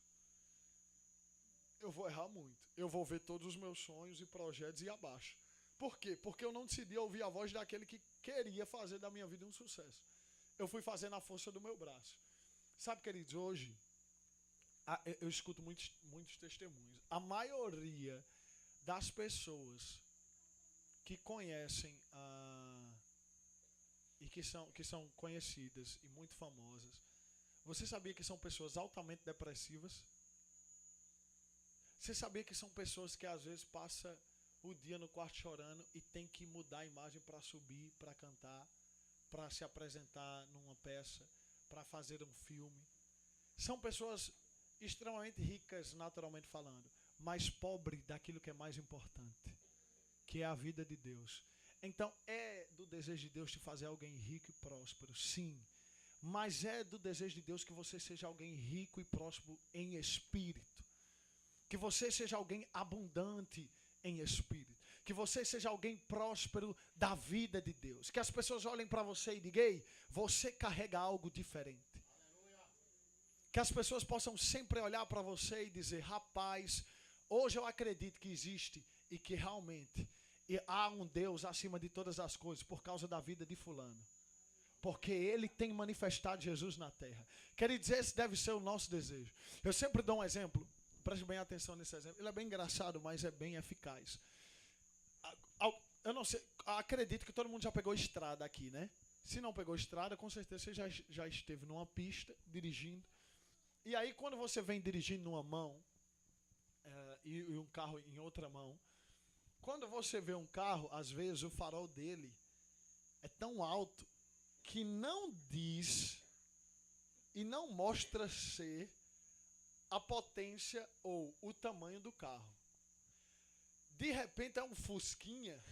Eu vou errar muito. Eu vou ver todos os meus sonhos e projetos e abaixo. Por quê? Porque eu não decidi ouvir a voz daquele que queria fazer da minha vida um sucesso. Eu fui fazer na força do meu braço. Sabe, queridos, hoje eu escuto muitos testemunhos. A maioria das pessoas que conhecem e que são conhecidas e muito famosas, você sabia que são pessoas altamente depressivas? Você sabia que são pessoas que às vezes passam o dia no quarto chorando e tem que mudar a imagem para subir, para cantar, para se apresentar numa peça, para fazer um filme? São pessoas extremamente ricas, naturalmente falando, mas pobres daquilo que é mais importante, que é a vida de Deus. Então, é do desejo de Deus te fazer alguém rico e próspero, sim. Mas é do desejo de Deus que você seja alguém rico e próspero em espírito. Que você seja alguém abundante em espírito. Que você seja alguém próspero da vida de Deus. Que as pessoas olhem para você e digam: ei, você carrega algo diferente. Que as pessoas possam sempre olhar para você e dizer: rapaz, hoje eu acredito que existe e que realmente há um Deus acima de todas as coisas por causa da vida de fulano. Porque ele tem manifestado Jesus na terra. Quero dizer, esse deve ser o nosso desejo. Eu sempre dou um exemplo. Preste bem atenção nesse exemplo. Ele é bem engraçado, mas é bem eficaz. Eu não sei, acredito que todo mundo já pegou estrada aqui, né? Se não pegou estrada, com certeza você já esteve numa pista, dirigindo. E aí, quando você vem dirigindo numa mão e um carro em outra mão, quando você vê um carro, às vezes o farol dele é tão alto que não diz e não mostra ser a potência ou o tamanho do carro. De repente é um Fusquinha,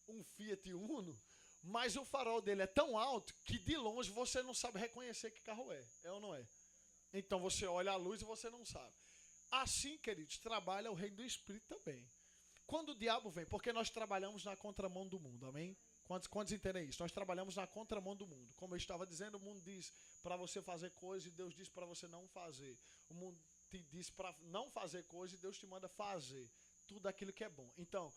um Fiat Uno, mas o farol dele é tão alto que de longe você não sabe reconhecer que carro é. É ou não é? Então você olha a luz e você não sabe. Assim, queridos, trabalha o reino do Espírito também. Quando o diabo vem, porque nós trabalhamos na contramão do mundo, amém? Quantos entendem isso? Nós trabalhamos na contramão do mundo. Como eu estava dizendo, o mundo diz para você fazer coisa e Deus diz para você não fazer. O mundo te diz para não fazer coisa e Deus te manda fazer tudo aquilo que é bom. Então,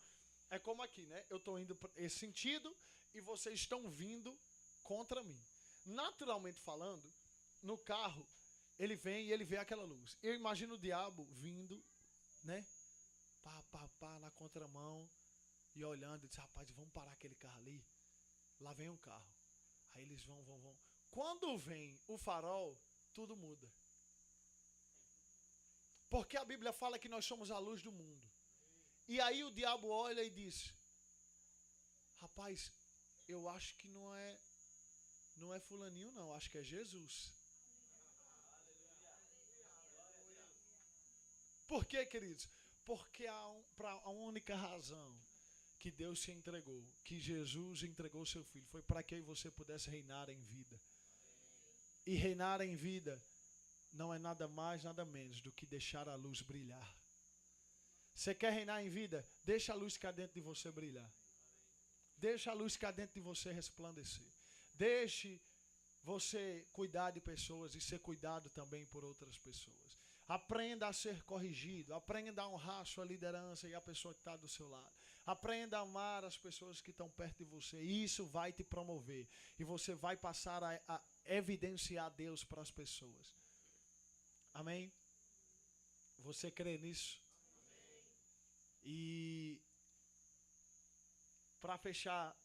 é como aqui, né? Eu estou indo para esse sentido e vocês estão vindo contra mim. Naturalmente falando, no carro, ele vem e ele vê aquela luz. Eu imagino o diabo vindo, né? Pá, na contramão. E olhando, e disse: rapaz, vamos parar aquele carro ali. Lá vem um carro. Aí eles vão. Quando vem o farol, tudo muda. Porque a Bíblia fala que nós somos a luz do mundo. E aí o diabo olha e diz: rapaz, eu acho que não é fulaninho não, acho que é Jesus. Por quê, queridos? Porque para a única razão que Deus se entregou, que Jesus entregou seu Filho, foi para que você pudesse reinar em vida. E reinar em vida não é nada mais, nada menos do que deixar a luz brilhar. Você quer reinar em vida? Deixa a luz cá dentro de você brilhar. Deixa a luz cá dentro de você resplandecer. Deixe você cuidar de pessoas e ser cuidado também por outras pessoas. Aprenda a ser corrigido. Aprenda a honrar a sua liderança e a pessoa que está do seu lado. Aprenda a amar as pessoas que estão perto de você. Isso vai te promover. E você vai passar a evidenciar Deus para as pessoas. Amém? Você crê nisso? Amém. E para fechar,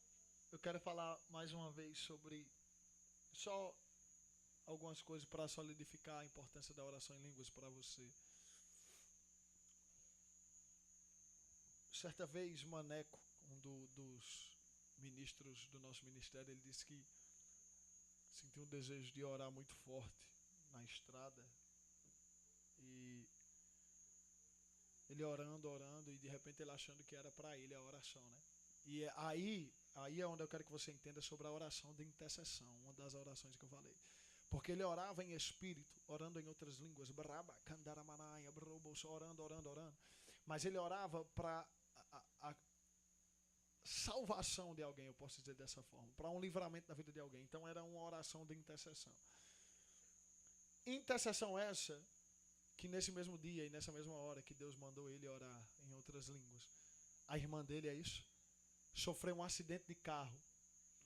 eu quero falar mais uma vez sobre só algumas coisas para solidificar a importância da oração em línguas para você. Certa vez, Maneco, um dos ministros do nosso ministério, ele disse que sentiu um desejo de orar muito forte na estrada. E ele orando, e de repente ele achando que era para ele a oração, né? E aí é onde eu quero que você entenda sobre a oração de intercessão, uma das orações que eu falei. Porque ele orava em espírito, orando em outras línguas, orando. Mas ele orava para salvação de alguém, eu posso dizer dessa forma, para um livramento da vida de alguém. Então era uma oração de intercessão. Intercessão essa que nesse mesmo dia e nessa mesma hora que Deus mandou ele orar em outras línguas, a irmã dele, é isso, sofreu um acidente de carro,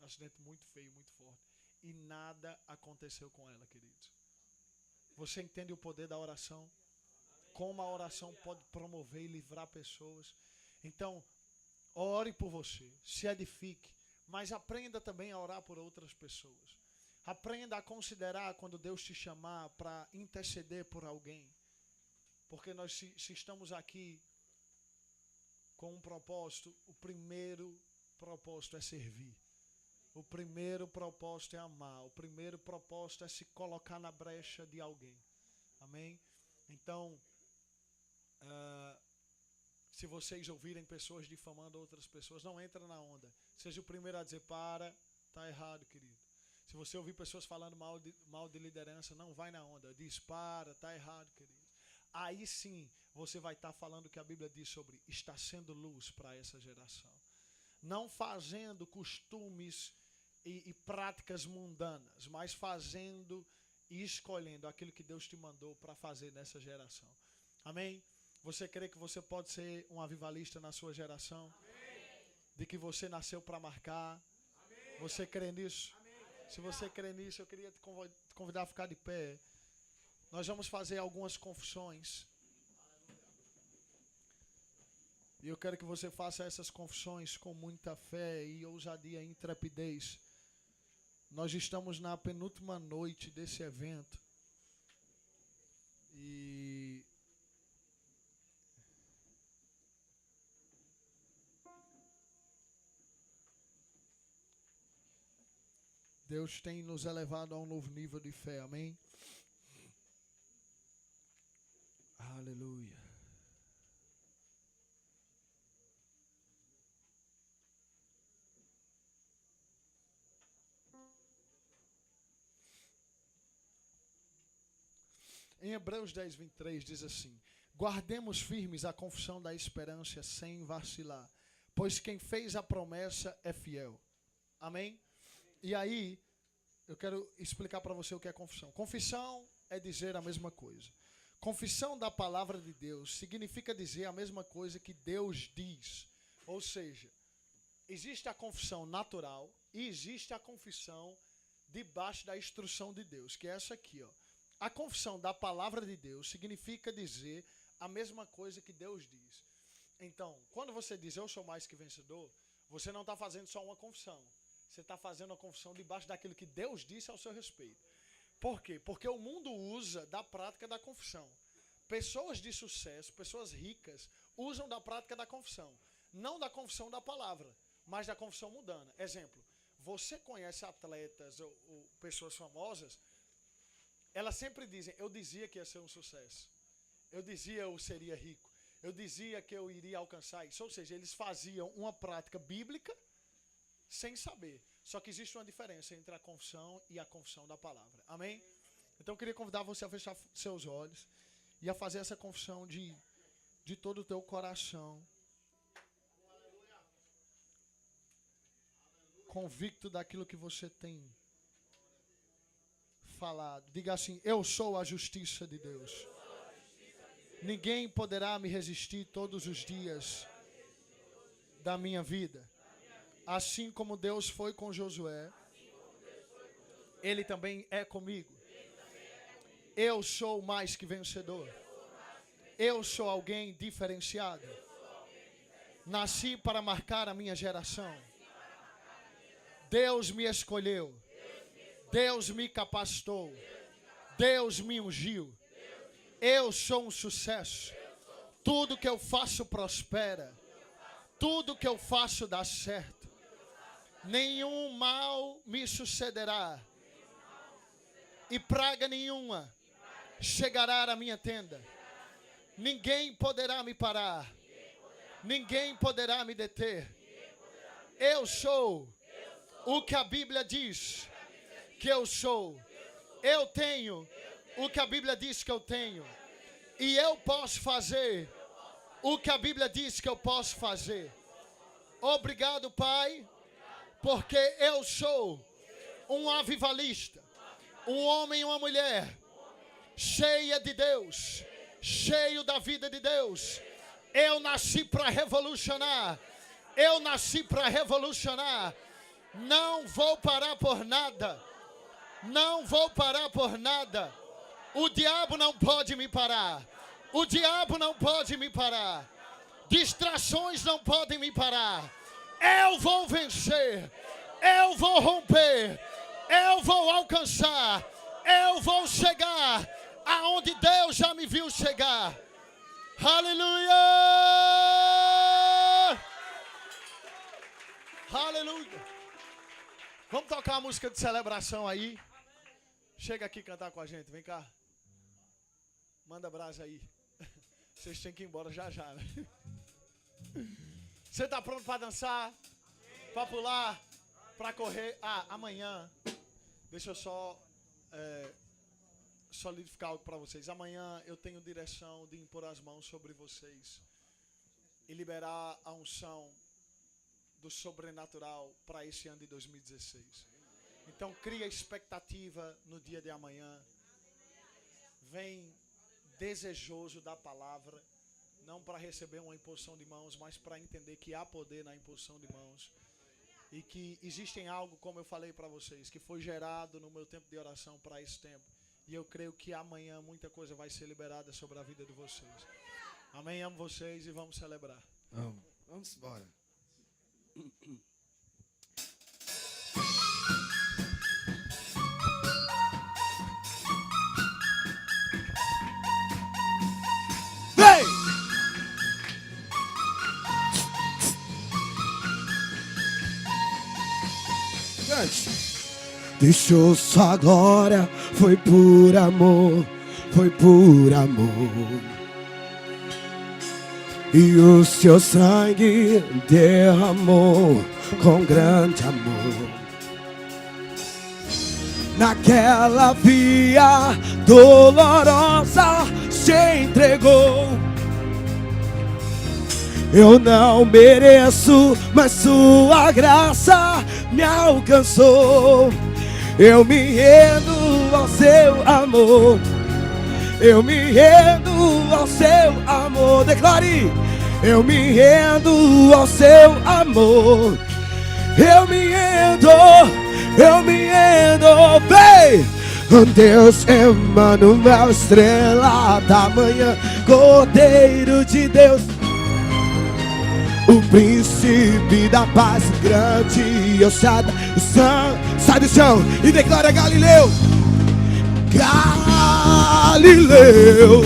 um acidente muito feio, muito forte, e nada aconteceu com ela, queridos. Você entende o poder da oração? Como a oração pode promover e livrar pessoas. Então, ore por você, se edifique, mas aprenda também a orar por outras pessoas. Aprenda a considerar quando Deus te chamar para interceder por alguém. Porque nós, se estamos aqui com um propósito, o primeiro propósito é servir. O primeiro propósito é amar. O primeiro propósito é se colocar na brecha de alguém. Amém? Então, se vocês ouvirem pessoas difamando outras pessoas, não entra na onda. Seja o primeiro a dizer, para, tá errado, querido. Se você ouvir pessoas falando mal de liderança, não vai na onda. Diz, para, tá errado, querido. Aí sim, você vai estar falando o que a Bíblia diz sobre estar sendo luz para essa geração. Não fazendo costumes e práticas mundanas, mas fazendo e escolhendo aquilo que Deus te mandou para fazer nessa geração. Amém? Você crê que você pode ser um avivalista na sua geração? Amém. De que você nasceu para marcar? Amém. Você crê nisso? Amém. Se você crê nisso, eu queria te convidar a ficar de pé. Nós vamos fazer algumas confissões. E eu quero que você faça essas confissões com muita fé e ousadia e intrepidez. Nós estamos na penúltima noite desse evento. E Deus tem nos elevado a um novo nível de fé, amém? Aleluia. Em Hebreus 10, 23 diz assim: guardemos firmes a confissão da esperança sem vacilar, pois quem fez a promessa é fiel. Amém? E aí, eu quero explicar para você o que é confissão. Confissão é dizer a mesma coisa. Confissão da palavra de Deus significa dizer a mesma coisa que Deus diz. Ou seja, existe a confissão natural e existe a confissão debaixo da instrução de Deus, que é essa aqui, ó. A confissão da palavra de Deus significa dizer a mesma coisa que Deus diz. Então, quando você diz eu sou mais que vencedor, você não está fazendo só uma confissão. Você está fazendo uma confissão debaixo daquilo que Deus disse ao seu respeito. Por quê? Porque o mundo usa da prática da confissão. Pessoas de sucesso, pessoas ricas, usam da prática da confissão. Não da confissão da palavra, mas da confissão mundana. Exemplo, você conhece atletas ou pessoas famosas, elas sempre dizem, eu dizia que ia ser um sucesso. Eu dizia eu seria rico. Eu dizia que eu iria alcançar isso. Ou seja, eles faziam uma prática bíblica sem saber. Só que existe uma diferença entre a confissão e a confissão da palavra. Amém? Então eu queria convidar você a fechar seus olhos e a fazer essa confissão de todo o teu coração. Convicto daquilo que você tem falado. Diga assim, eu sou a justiça de Deus. Ninguém poderá me resistir todos os dias da minha vida. Assim como Deus foi com Josué, Ele também é comigo. Eu sou mais que vencedor. Eu sou alguém diferenciado. Nasci para marcar a minha geração. Deus me escolheu. Deus me capacitou. Deus me ungiu. Eu sou um sucesso. Tudo que eu faço prospera. Tudo que eu faço dá certo. Nenhum mal me sucederá. E praga nenhuma chegará à minha tenda. Ninguém poderá me parar. Ninguém poderá me deter. Eu sou o que a Bíblia diz que eu sou. Eu tenho o que a Bíblia diz que eu tenho. E eu posso fazer o que a Bíblia diz que eu posso fazer. Obrigado, Pai, porque eu sou um avivalista, um homem e uma mulher cheia de Deus, cheio da vida de Deus. Eu nasci para revolucionar. Eu nasci para revolucionar. Não vou parar por nada. Não vou parar por nada. O diabo não pode me parar. O diabo não pode me parar. Distrações não podem me parar. Eu vou vencer. Eu vou romper. Eu vou alcançar. Eu vou chegar aonde Deus já me viu chegar. Aleluia! Aleluia! Vamos tocar a música de celebração aí. Chega aqui cantar com a gente, vem cá. Manda brasa aí. Vocês têm que ir embora já já, né? Você tá pronto para dançar? Para pular? Para correr? Amanhã. Deixa eu só solidificar algo para vocês. Amanhã eu tenho direção de impor as mãos sobre vocês e liberar a unção do sobrenatural para esse ano de 2016. Então cria expectativa no dia de amanhã. Vem desejoso da palavra, não para receber uma imposição de mãos, mas para entender que há poder na imposição de mãos. E que existem algo, como eu falei para vocês, que foi gerado no meu tempo de oração para esse tempo. E eu creio que amanhã muita coisa vai ser liberada sobre a vida de vocês. Amém? Amo vocês e vamos celebrar. Vamos embora. Vem! Cante. Deixou sua glória, foi por amor, foi por amor. E o seu sangue derramou com grande amor. Naquela via dolorosa se entregou. Eu não mereço, mas sua graça me alcançou. Eu me rendo ao seu amor. Eu me rendo ao seu amor. Declare. Eu me rendo ao seu amor. Eu me rendo. Eu me rendo. Vem! Deus Emmanuel, estrela da manhã, Cordeiro de Deus, o príncipe da paz, grande eu sai do chão e declara Galileu. Galileu,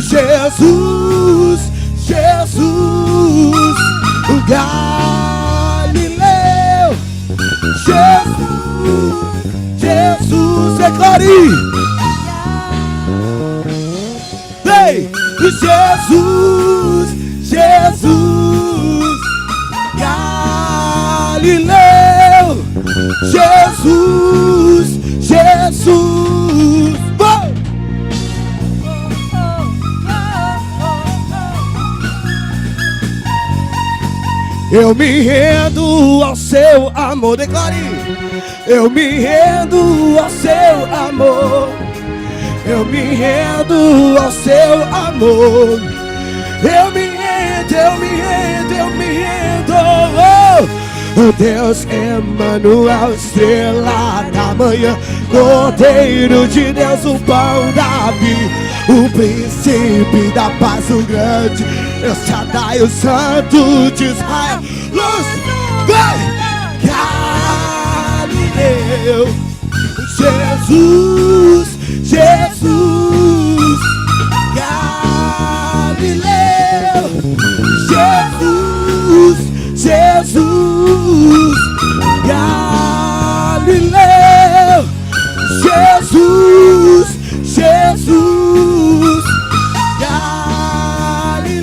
Jesus, Jesus, Galileu, Jesus, Jesus, declare. Ei, Jesus, Jesus, Galileu, Jesus, Jesus. Eu me rendo ao seu amor, declare. Eu me rendo ao seu amor. Eu me rendo ao seu amor. Eu me rendo, eu me rendo, eu me rendo. Oh, Deus Emmanuel, estrela da manhã, Cordeiro de Deus, o pão da vida, o príncipe da paz, o grande El Shaddai, o santo de Israel. Luz, vem! Galileu, Jesus, Jesus, Galileu, Jesus, Jesus, Galileu, Jesus, Jesus, Galileu,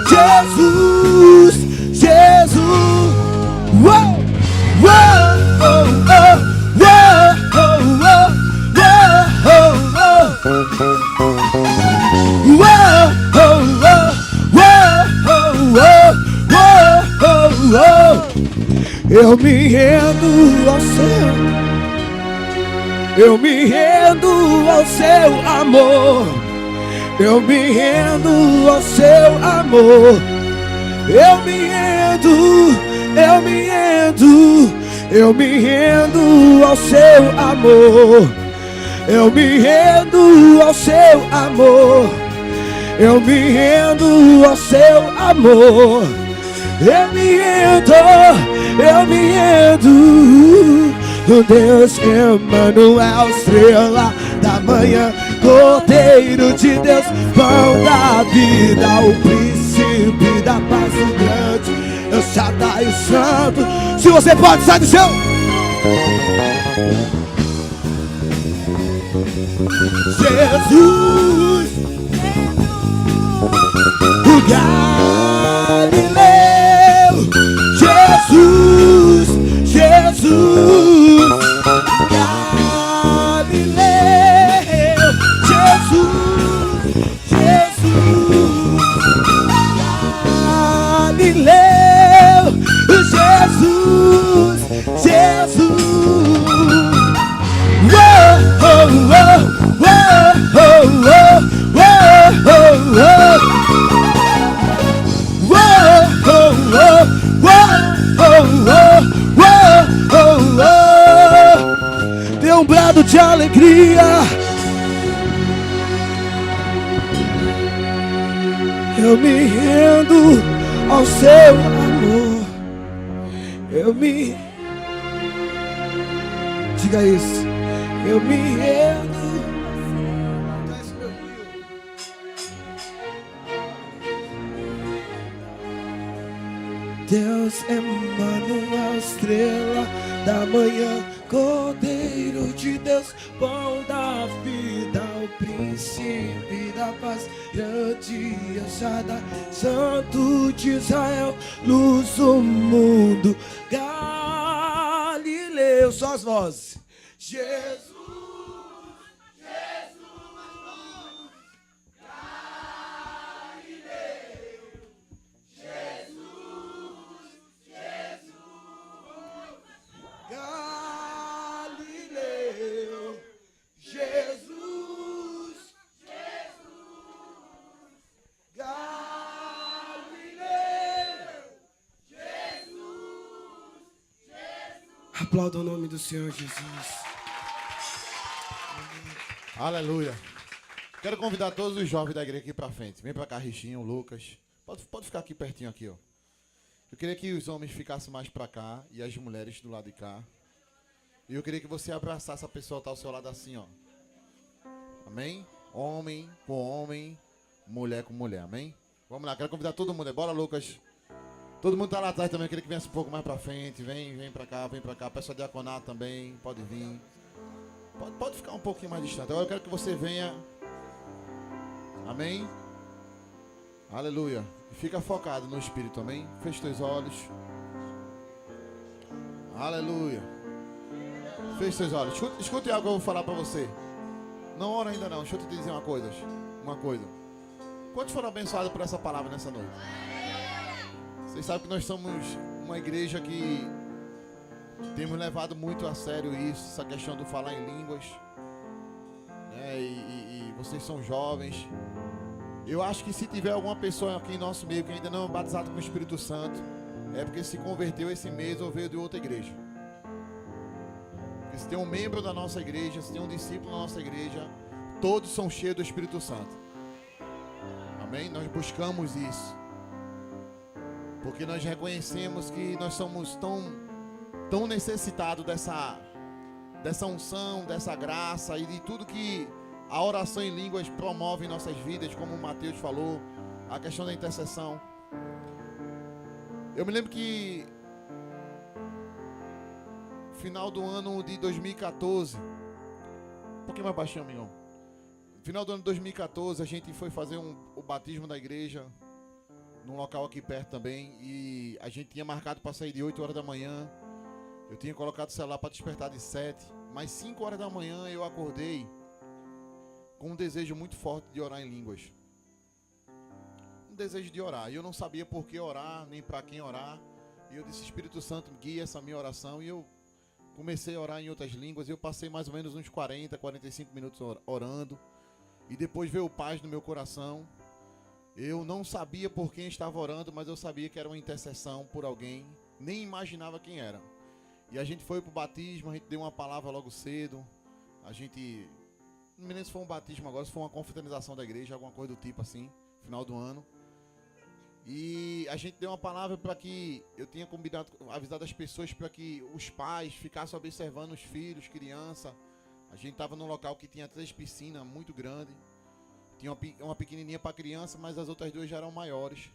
Jesus, Jesus. Whoa, whoa, oh, oh, whoa, oh, oh, whoa. Eu me rendo ao seu amor. Eu me rendo ao seu amor. Eu me rendo, eu me rendo, eu me rendo ao seu amor. Eu me rendo ao seu amor. Eu me rendo ao seu amor. Eu me rendo, eu me rendo. Deus Emmanuel, estrela da manhã, Cordeiro de Deus, pão da vida, o príncipe da paz, o grande El Shaddai, o santo. Se você pode, sai do chão. Jesus, o Galileu. Jesus, Jesus, Galileu. Jesus, Jesus, Galileu. Jesus, Jesus. Whoa, oh, oh, whoa, oh, oh, whoa, oh, oh. Whoa, oh, oh, whoa, oh, oh, whoa, oh, oh. Dê um brado de alegria. Eu me rendo ao seu amor. Eu me... Diga isso. Eu me rendo. Deus Emmanuel, estrela da manhã, Cordeiro de Deus, pão da vida, o príncipe da paz, grande El Shaddai, santo de Israel, luz do mundo, Galileu. Só as vozes. Jesus. Aplauda o nome do Senhor Jesus. Aleluia. Quero convidar todos os jovens da igreja aqui pra frente. Vem pra cá, Richinho, Lucas. Pode ficar aqui pertinho aqui, ó. Eu queria que os homens ficassem mais pra cá e as mulheres do lado de cá. E eu queria que você abraçasse a pessoa que tá ao seu lado assim, ó. Amém? Homem com homem, mulher com mulher, amém? Vamos lá, quero convidar todo mundo. Bora, Lucas. Todo mundo tá lá atrás também, eu queria que viesse um pouco mais pra frente. Vem pra cá, vem pra cá. Pessoal diaconato também, pode vir. Pode ficar um pouquinho mais distante. Agora eu quero que você venha. Amém? Aleluia. E fica focado no Espírito, amém? Feche teus olhos. Aleluia. Feche teus olhos. Escute algo que eu vou falar pra você. Não ora ainda não. Deixa eu te dizer uma coisa. Quantos foram abençoados por essa palavra nessa noite? Vocês sabem que nós somos uma igreja que temos levado muito a sério isso, essa questão do falar em línguas, né? E vocês são jovens. Eu acho que se tiver alguma pessoa aqui em nosso meio que ainda não é batizada com o Espírito Santo, é porque se converteu esse mês ou veio de outra igreja. Porque se tem um membro da nossa igreja, se tem um discípulo da nossa igreja, todos são cheios do Espírito Santo. Amém? Nós buscamos isso. Porque nós reconhecemos que nós somos tão necessitados dessa unção, dessa graça e de tudo que a oração em línguas promove em nossas vidas, como o Mateus falou, a questão da intercessão. Eu me lembro que final do ano de 2014, um pouquinho mais baixinho, amigão. Final do ano de 2014, a gente foi fazer o batismo da igreja num local aqui perto também, e a gente tinha marcado para sair de 8 horas da manhã. Eu tinha colocado o celular para despertar de 7, mas 5 horas da manhã eu acordei com um desejo muito forte de orar em línguas. Um desejo de orar, e eu não sabia por que orar, nem para quem orar. E eu disse: Espírito Santo, guia essa minha oração. E eu comecei a orar em outras línguas. Eu passei mais ou menos uns 40, 45 minutos orando. E depois veio paz no meu coração. Eu não sabia por quem estava orando, mas eu sabia que era uma intercessão por alguém. Nem imaginava quem era. E a gente foi pro batismo, a gente deu uma palavra logo cedo. A gente... Não me lembro se foi um batismo agora, se foi uma confraternização da igreja, alguma coisa do tipo assim, final do ano. E a gente deu uma palavra para que eu tinha combinado, avisado as pessoas para que os pais ficassem observando os filhos, criança. A gente estava num local que tinha 3 piscinas muito grandes. Tinha uma pequenininha para criança, mas as outras 2 já eram maiores.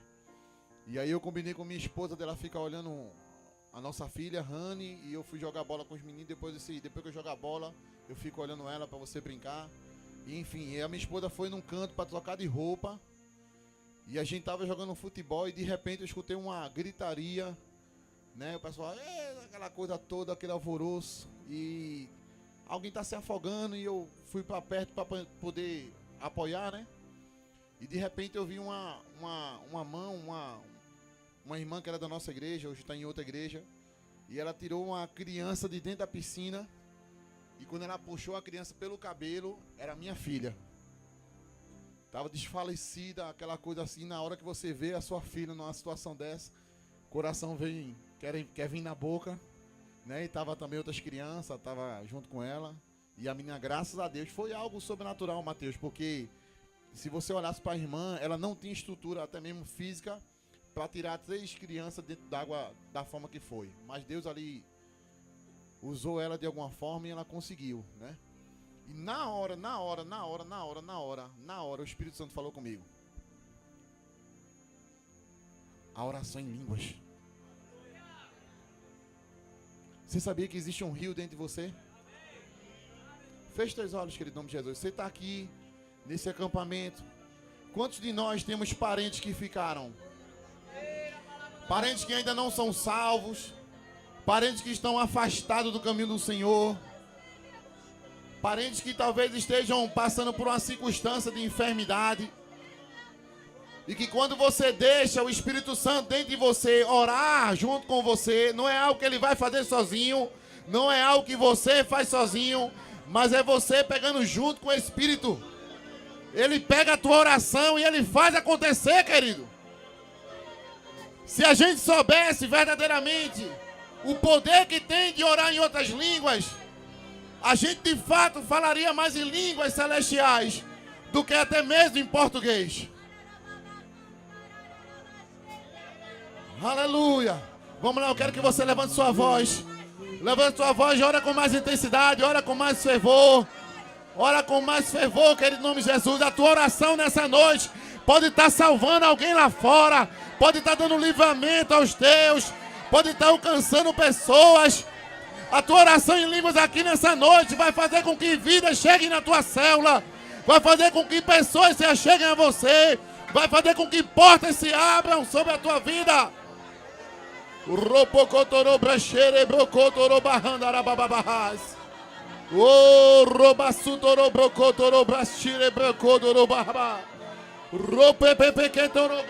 E aí eu combinei com minha esposa dela ficar olhando a nossa filha, Rani, e eu fui jogar bola com os meninos. Depois que eu jogar bola, eu fico olhando ela para você brincar. E, enfim, a minha esposa foi num canto para trocar de roupa. E a gente tava jogando futebol e de repente eu escutei uma gritaria, né? O pessoal, aquela coisa toda, aquele alvoroço. E alguém tá se afogando e eu fui para perto para poder apoiar, né? E de repente eu vi uma irmã que era da nossa igreja, hoje está em outra igreja. E ela tirou uma criança de dentro da piscina. E quando ela puxou a criança pelo cabelo, era minha filha. Estava desfalecida, aquela coisa assim. Na hora que você vê a sua filha numa situação dessa, o coração quer vir na boca, né? E tava também outras crianças, tava junto com ela. E a menina, graças a Deus, foi algo sobrenatural, Mateus, porque se você olhasse para a irmã, ela não tinha estrutura, até mesmo física, para tirar 3 crianças dentro d'água da forma que foi. Mas Deus ali usou ela de alguma forma e ela conseguiu, né? E na hora, o Espírito Santo falou comigo. A oração em línguas. Você sabia que existe um rio dentro de você? Feche teus olhos, querido, em nome de Jesus. Você está aqui, nesse acampamento. Quantos de nós temos parentes que ficaram? Parentes que ainda não são salvos. Parentes que estão afastados do caminho do Senhor. Parentes que talvez estejam passando por uma circunstância de enfermidade. E que quando você deixa o Espírito Santo dentro de você orar junto com você, não é algo que ele vai fazer sozinho, não é algo que você faz sozinho, mas é você pegando junto com o Espírito. Ele pega a tua oração e ele faz acontecer, querido. Se a gente soubesse verdadeiramente o poder que tem de orar em outras línguas, a gente de fato falaria mais em línguas celestiais do que até mesmo em português. Aleluia. Vamos lá, eu quero que você levante sua voz. Levante sua voz e ora com mais intensidade, ora com mais fervor. Ora com mais fervor, querido, em nome de Jesus. A tua oração nessa noite pode estar salvando alguém lá fora, pode estar dando livramento aos teus, pode estar alcançando pessoas. A tua oração em línguas aqui nessa noite vai fazer com que vidas cheguem na tua célula, vai fazer com que pessoas se acheguem a você, vai fazer com que portas se abram sobre a tua vida. O robasutoro brocotoro brashire brocodoro bahaba. Ropepepe ketoro.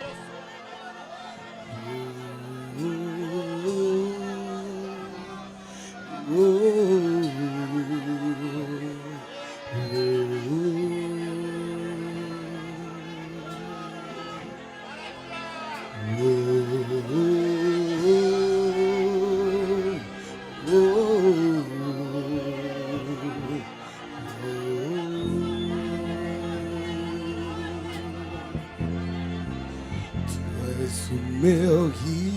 Meu rio,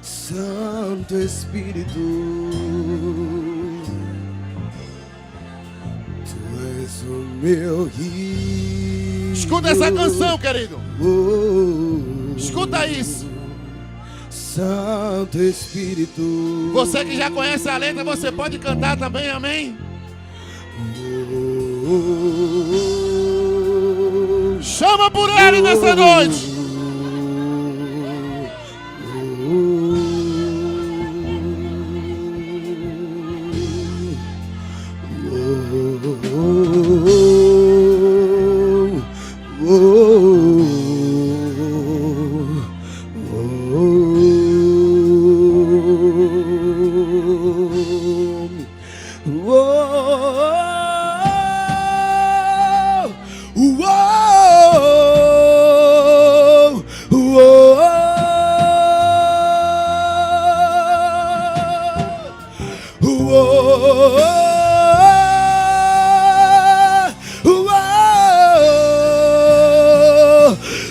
Santo Espírito, Tu és o meu rio. Escuta essa canção, querido. Escuta isso. Santo Espírito. Você que já conhece a letra, você pode cantar também, amém? Chama por ele nessa noite.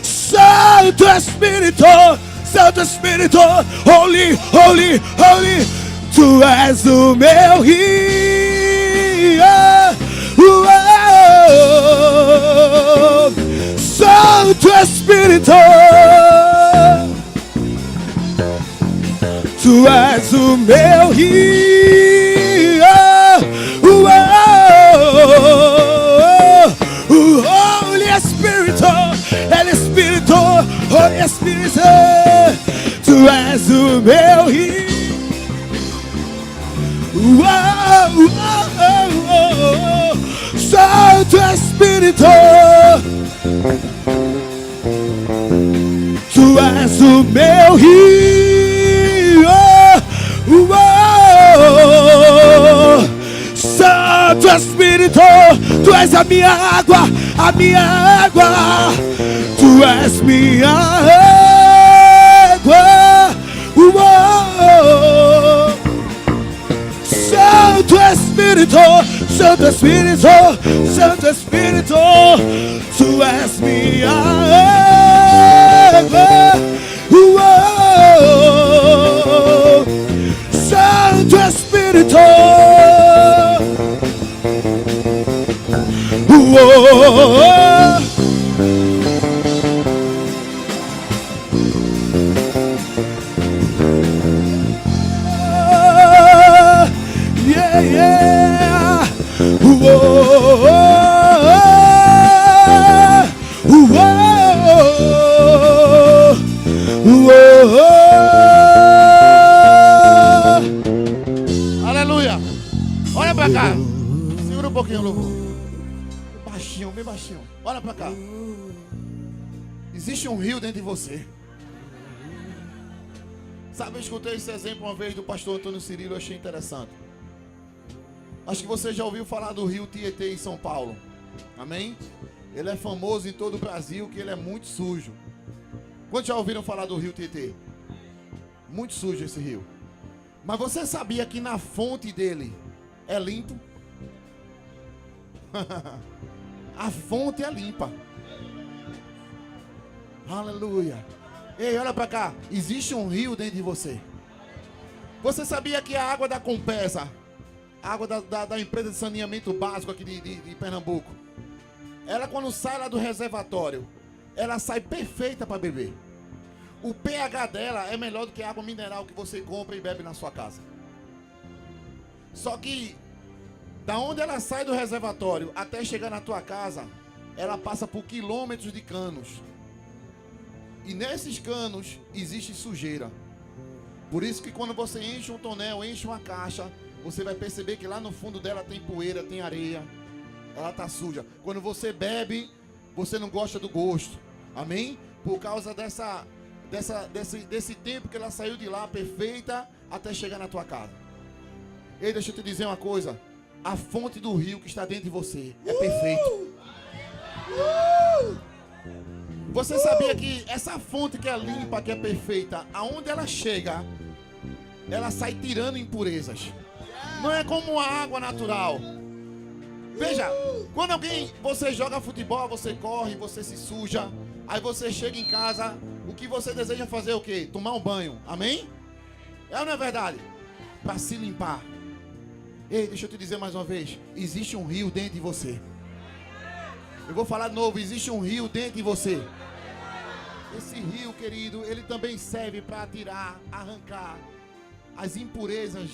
Santo Espírito, Santo Espírito, Holy, Holy, Holy, Tu és o meu rio. Santo Espírito, Tu és o meu rio. Holy Espírito, El Espírito, Holy Espírito, Tu és o meu rio. Santo Espírito, Tu és o meu rio. Santo Espírito, Tu és a minha água, a minha água. Tu és minha água. Santo Espírito, Santo Espírito, Santo Espírito, Tu és minha água. Santo Espírito, yeah, yeah. Aleluia. Olha pra cá. Segura um pouquinho, louvor. Baixinho, bem baixinho. Olha pra cá. Existe um rio dentro de você. Sabe, eu escutei esse exemplo uma vez do pastor Antônio Cirilo, eu achei interessante. Acho que você já ouviu falar do rio Tietê em São Paulo. Amém? Ele é famoso em todo o Brasil, que ele é muito sujo. Quantos já ouviram falar do rio Tietê? Muito sujo esse rio. Mas você sabia que na fonte dele é limpo? A fonte é limpa. Aleluia. Ei, olha pra cá. Existe um rio dentro de você. Você sabia que a água da Compesa, a água da empresa de saneamento básico aqui de Pernambuco, ela quando sai lá do reservatório, ela sai perfeita para beber. O pH dela é melhor do que a água mineral que você compra e bebe na sua casa. Só que da onde ela sai do reservatório até chegar na tua casa, ela passa por quilômetros de canos. E nesses canos existe sujeira. Por isso que quando você enche um tonel, enche uma caixa, você vai perceber que lá no fundo dela tem poeira, tem areia. Ela está suja. Quando você bebe, você não gosta do gosto. Amém? Por causa desse tempo que ela saiu de lá perfeita até chegar na tua casa. Ei, deixa eu te dizer uma coisa. A fonte do rio que está dentro de você é perfeito. Você sabia que essa fonte que é limpa, que é perfeita, aonde ela chega, ela sai tirando impurezas. Não é como a água natural. Veja, quando você joga futebol, você corre, você se suja, aí você chega em casa, o que você deseja fazer é o quê? Tomar um banho, amém? É ou não é verdade? Para se limpar. Ei, deixa eu te dizer mais uma vez, existe um rio dentro de você. Eu vou falar de novo, existe um rio dentro de você. Esse rio, querido, ele também serve para tirar, arrancar as impurezas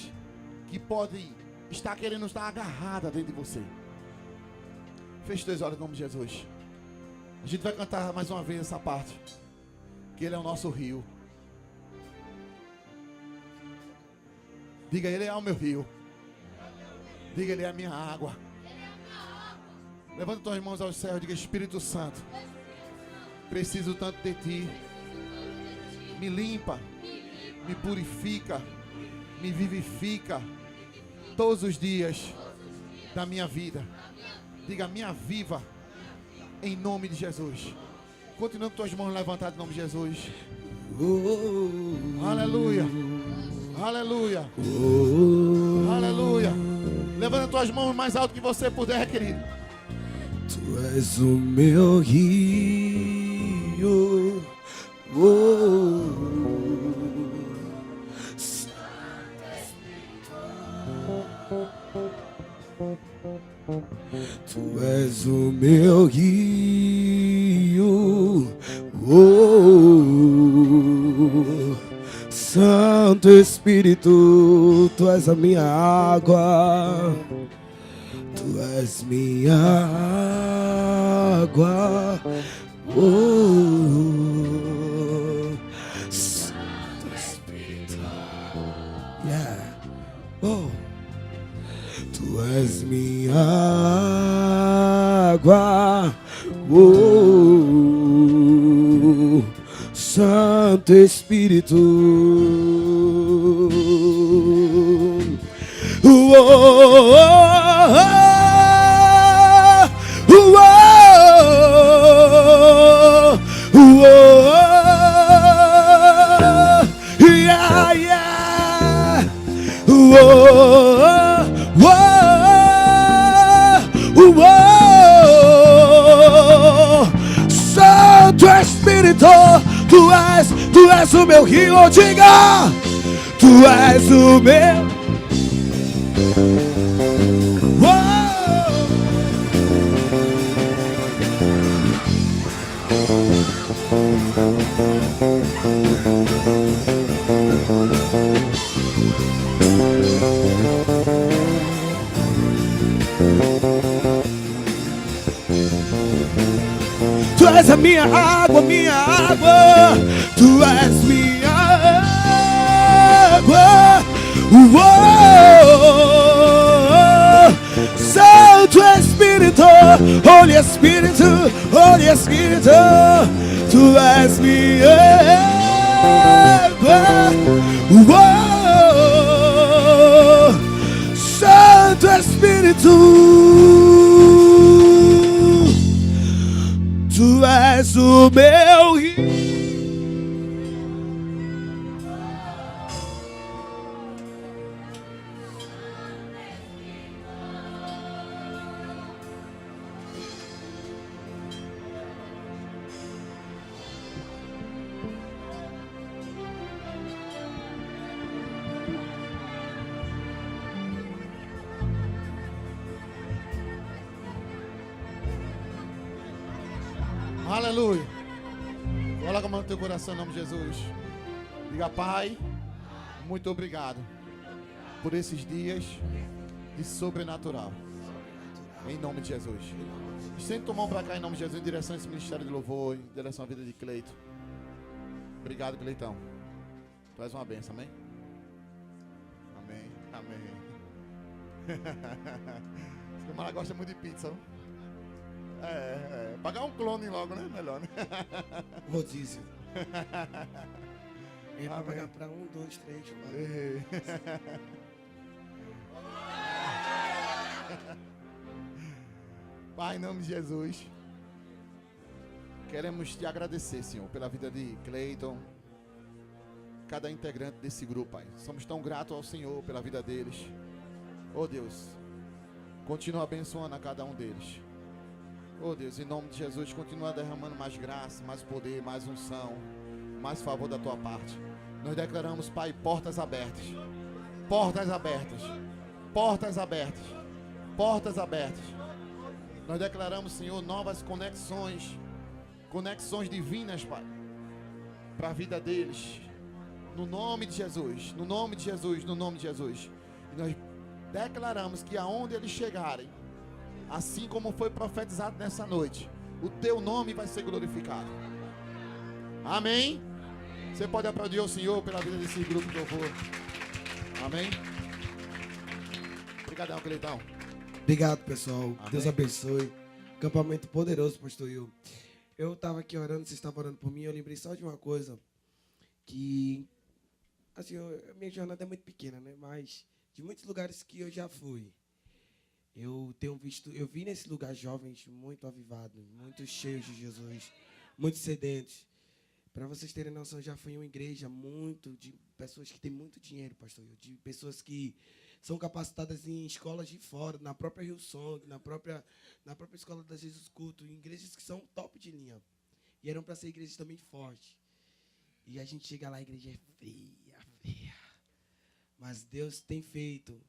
que podem estar querendo estar agarradas dentro de você. Feche teus olhos em nome de Jesus. A gente vai cantar mais uma vez essa parte. Que Ele é o nosso rio. Diga, Ele é o meu rio. Diga, Ele é a minha água. Levanta tuas mãos aos céus e diga, Espírito Santo, preciso tanto de Ti. Me limpa, me purifica, me vivifica todos os dias da minha vida. Diga, me aviva em nome de Jesus. Continua com tuas mãos levantadas em nome de Jesus. Aleluia. Aleluia. Aleluia. Levanta tuas mãos mais alto que você puder, querido. Tu és o meu rio. Tu és o meu rio. Santo Espírito, tu és a minha água. Tu és minha água. Santo Espírito. Yeah. Tu és minha água. Santo Espírito. Yeah, yeah. Santo Espírito, tu és o meu rio, diga, tu és o meu. Tu és a minha água, minha água. Tu és minha água. Santo Espírito, Holy Espírito, Holy Espírito. Tu és minha água. Santo Espírito, tu és o meu rio. Aleluia. Coloca a mão no teu coração em nome de Jesus. Diga, Pai, muito obrigado por esses dias de sobrenatural. Em nome de Jesus. Estende tua mão para cá em nome de Jesus, em direção a esse ministério de louvor, em direção à vida de Cleito. Obrigado, Cleitão. Tu és uma bênção, amém? Amém, amém. Esse camarada gosta muito de pizza, não? Pagar um clone logo, né? Melhor, né? Rodízio. É pra pagar pra 1, 2, 3, 4. Pai, em nome de Jesus, queremos te agradecer, Senhor, pela vida de Cleiton, cada integrante desse grupo, Pai. Somos tão gratos ao Senhor pela vida deles. Oh Deus, continua abençoando a cada um deles. Oh Deus, em nome de Jesus, continua derramando mais graça, mais poder, mais unção, mais favor da tua parte. Nós declaramos, Pai, portas abertas. Portas abertas. Portas abertas. Portas abertas. Nós declaramos, Senhor, novas conexões. Conexões divinas, Pai, para a vida deles. No nome de Jesus. No nome de Jesus. No nome de Jesus. E nós declaramos que aonde eles chegarem, assim como foi profetizado nessa noite, o teu nome vai ser glorificado. Amém? Você pode aplaudir o Senhor pela vida desse grupo de louvor. Amém? Obrigadão, Cleitão. Obrigado, pessoal. Amém. Deus abençoe. Campamento poderoso, pastor Will. Eu estava aqui orando, você estava orando por mim, eu lembrei só de uma coisa. Que, assim, minha jornada é muito pequena, né? Mas de muitos lugares que eu já fui, eu vi nesse lugar jovens muito avivados, muito cheios de Jesus, muito sedentos. Para vocês terem noção, eu já fui em uma igreja muito de pessoas que têm muito dinheiro, pastor. De pessoas que são capacitadas em escolas de fora, na própria Hillsong, na própria escola da Jesus Culto, em igrejas que são top de linha. E eram para ser igrejas também fortes. E a gente chega lá, a igreja é fria. Mas Deus tem feito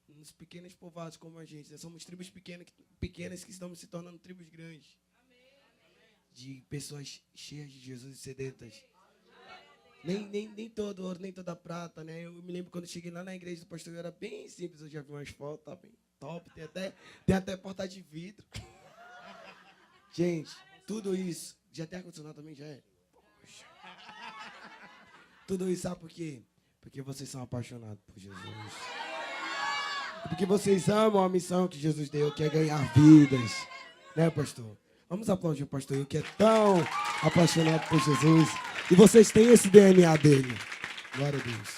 nos pequenos povoados como a gente. Nós somos tribos pequenas que estamos se tornando tribos grandes. De pessoas cheias de Jesus e sedentas. Nem todo ouro, nem toda prata, né? Eu me lembro quando eu cheguei lá na igreja do pastor, era bem simples. Eu já vi umas fotos, tá bem top. Tem até porta de vidro. Gente, tudo isso. Já tem ar-condicionado também? Já é? Poxa. Tudo isso, sabe por quê? Porque vocês são apaixonados por Jesus. Porque vocês amam a missão que Jesus deu, que é ganhar vidas. Né, pastor? Vamos aplaudir o pastor que é tão apaixonado por Jesus. E vocês têm esse DNA dele. Glória a Deus.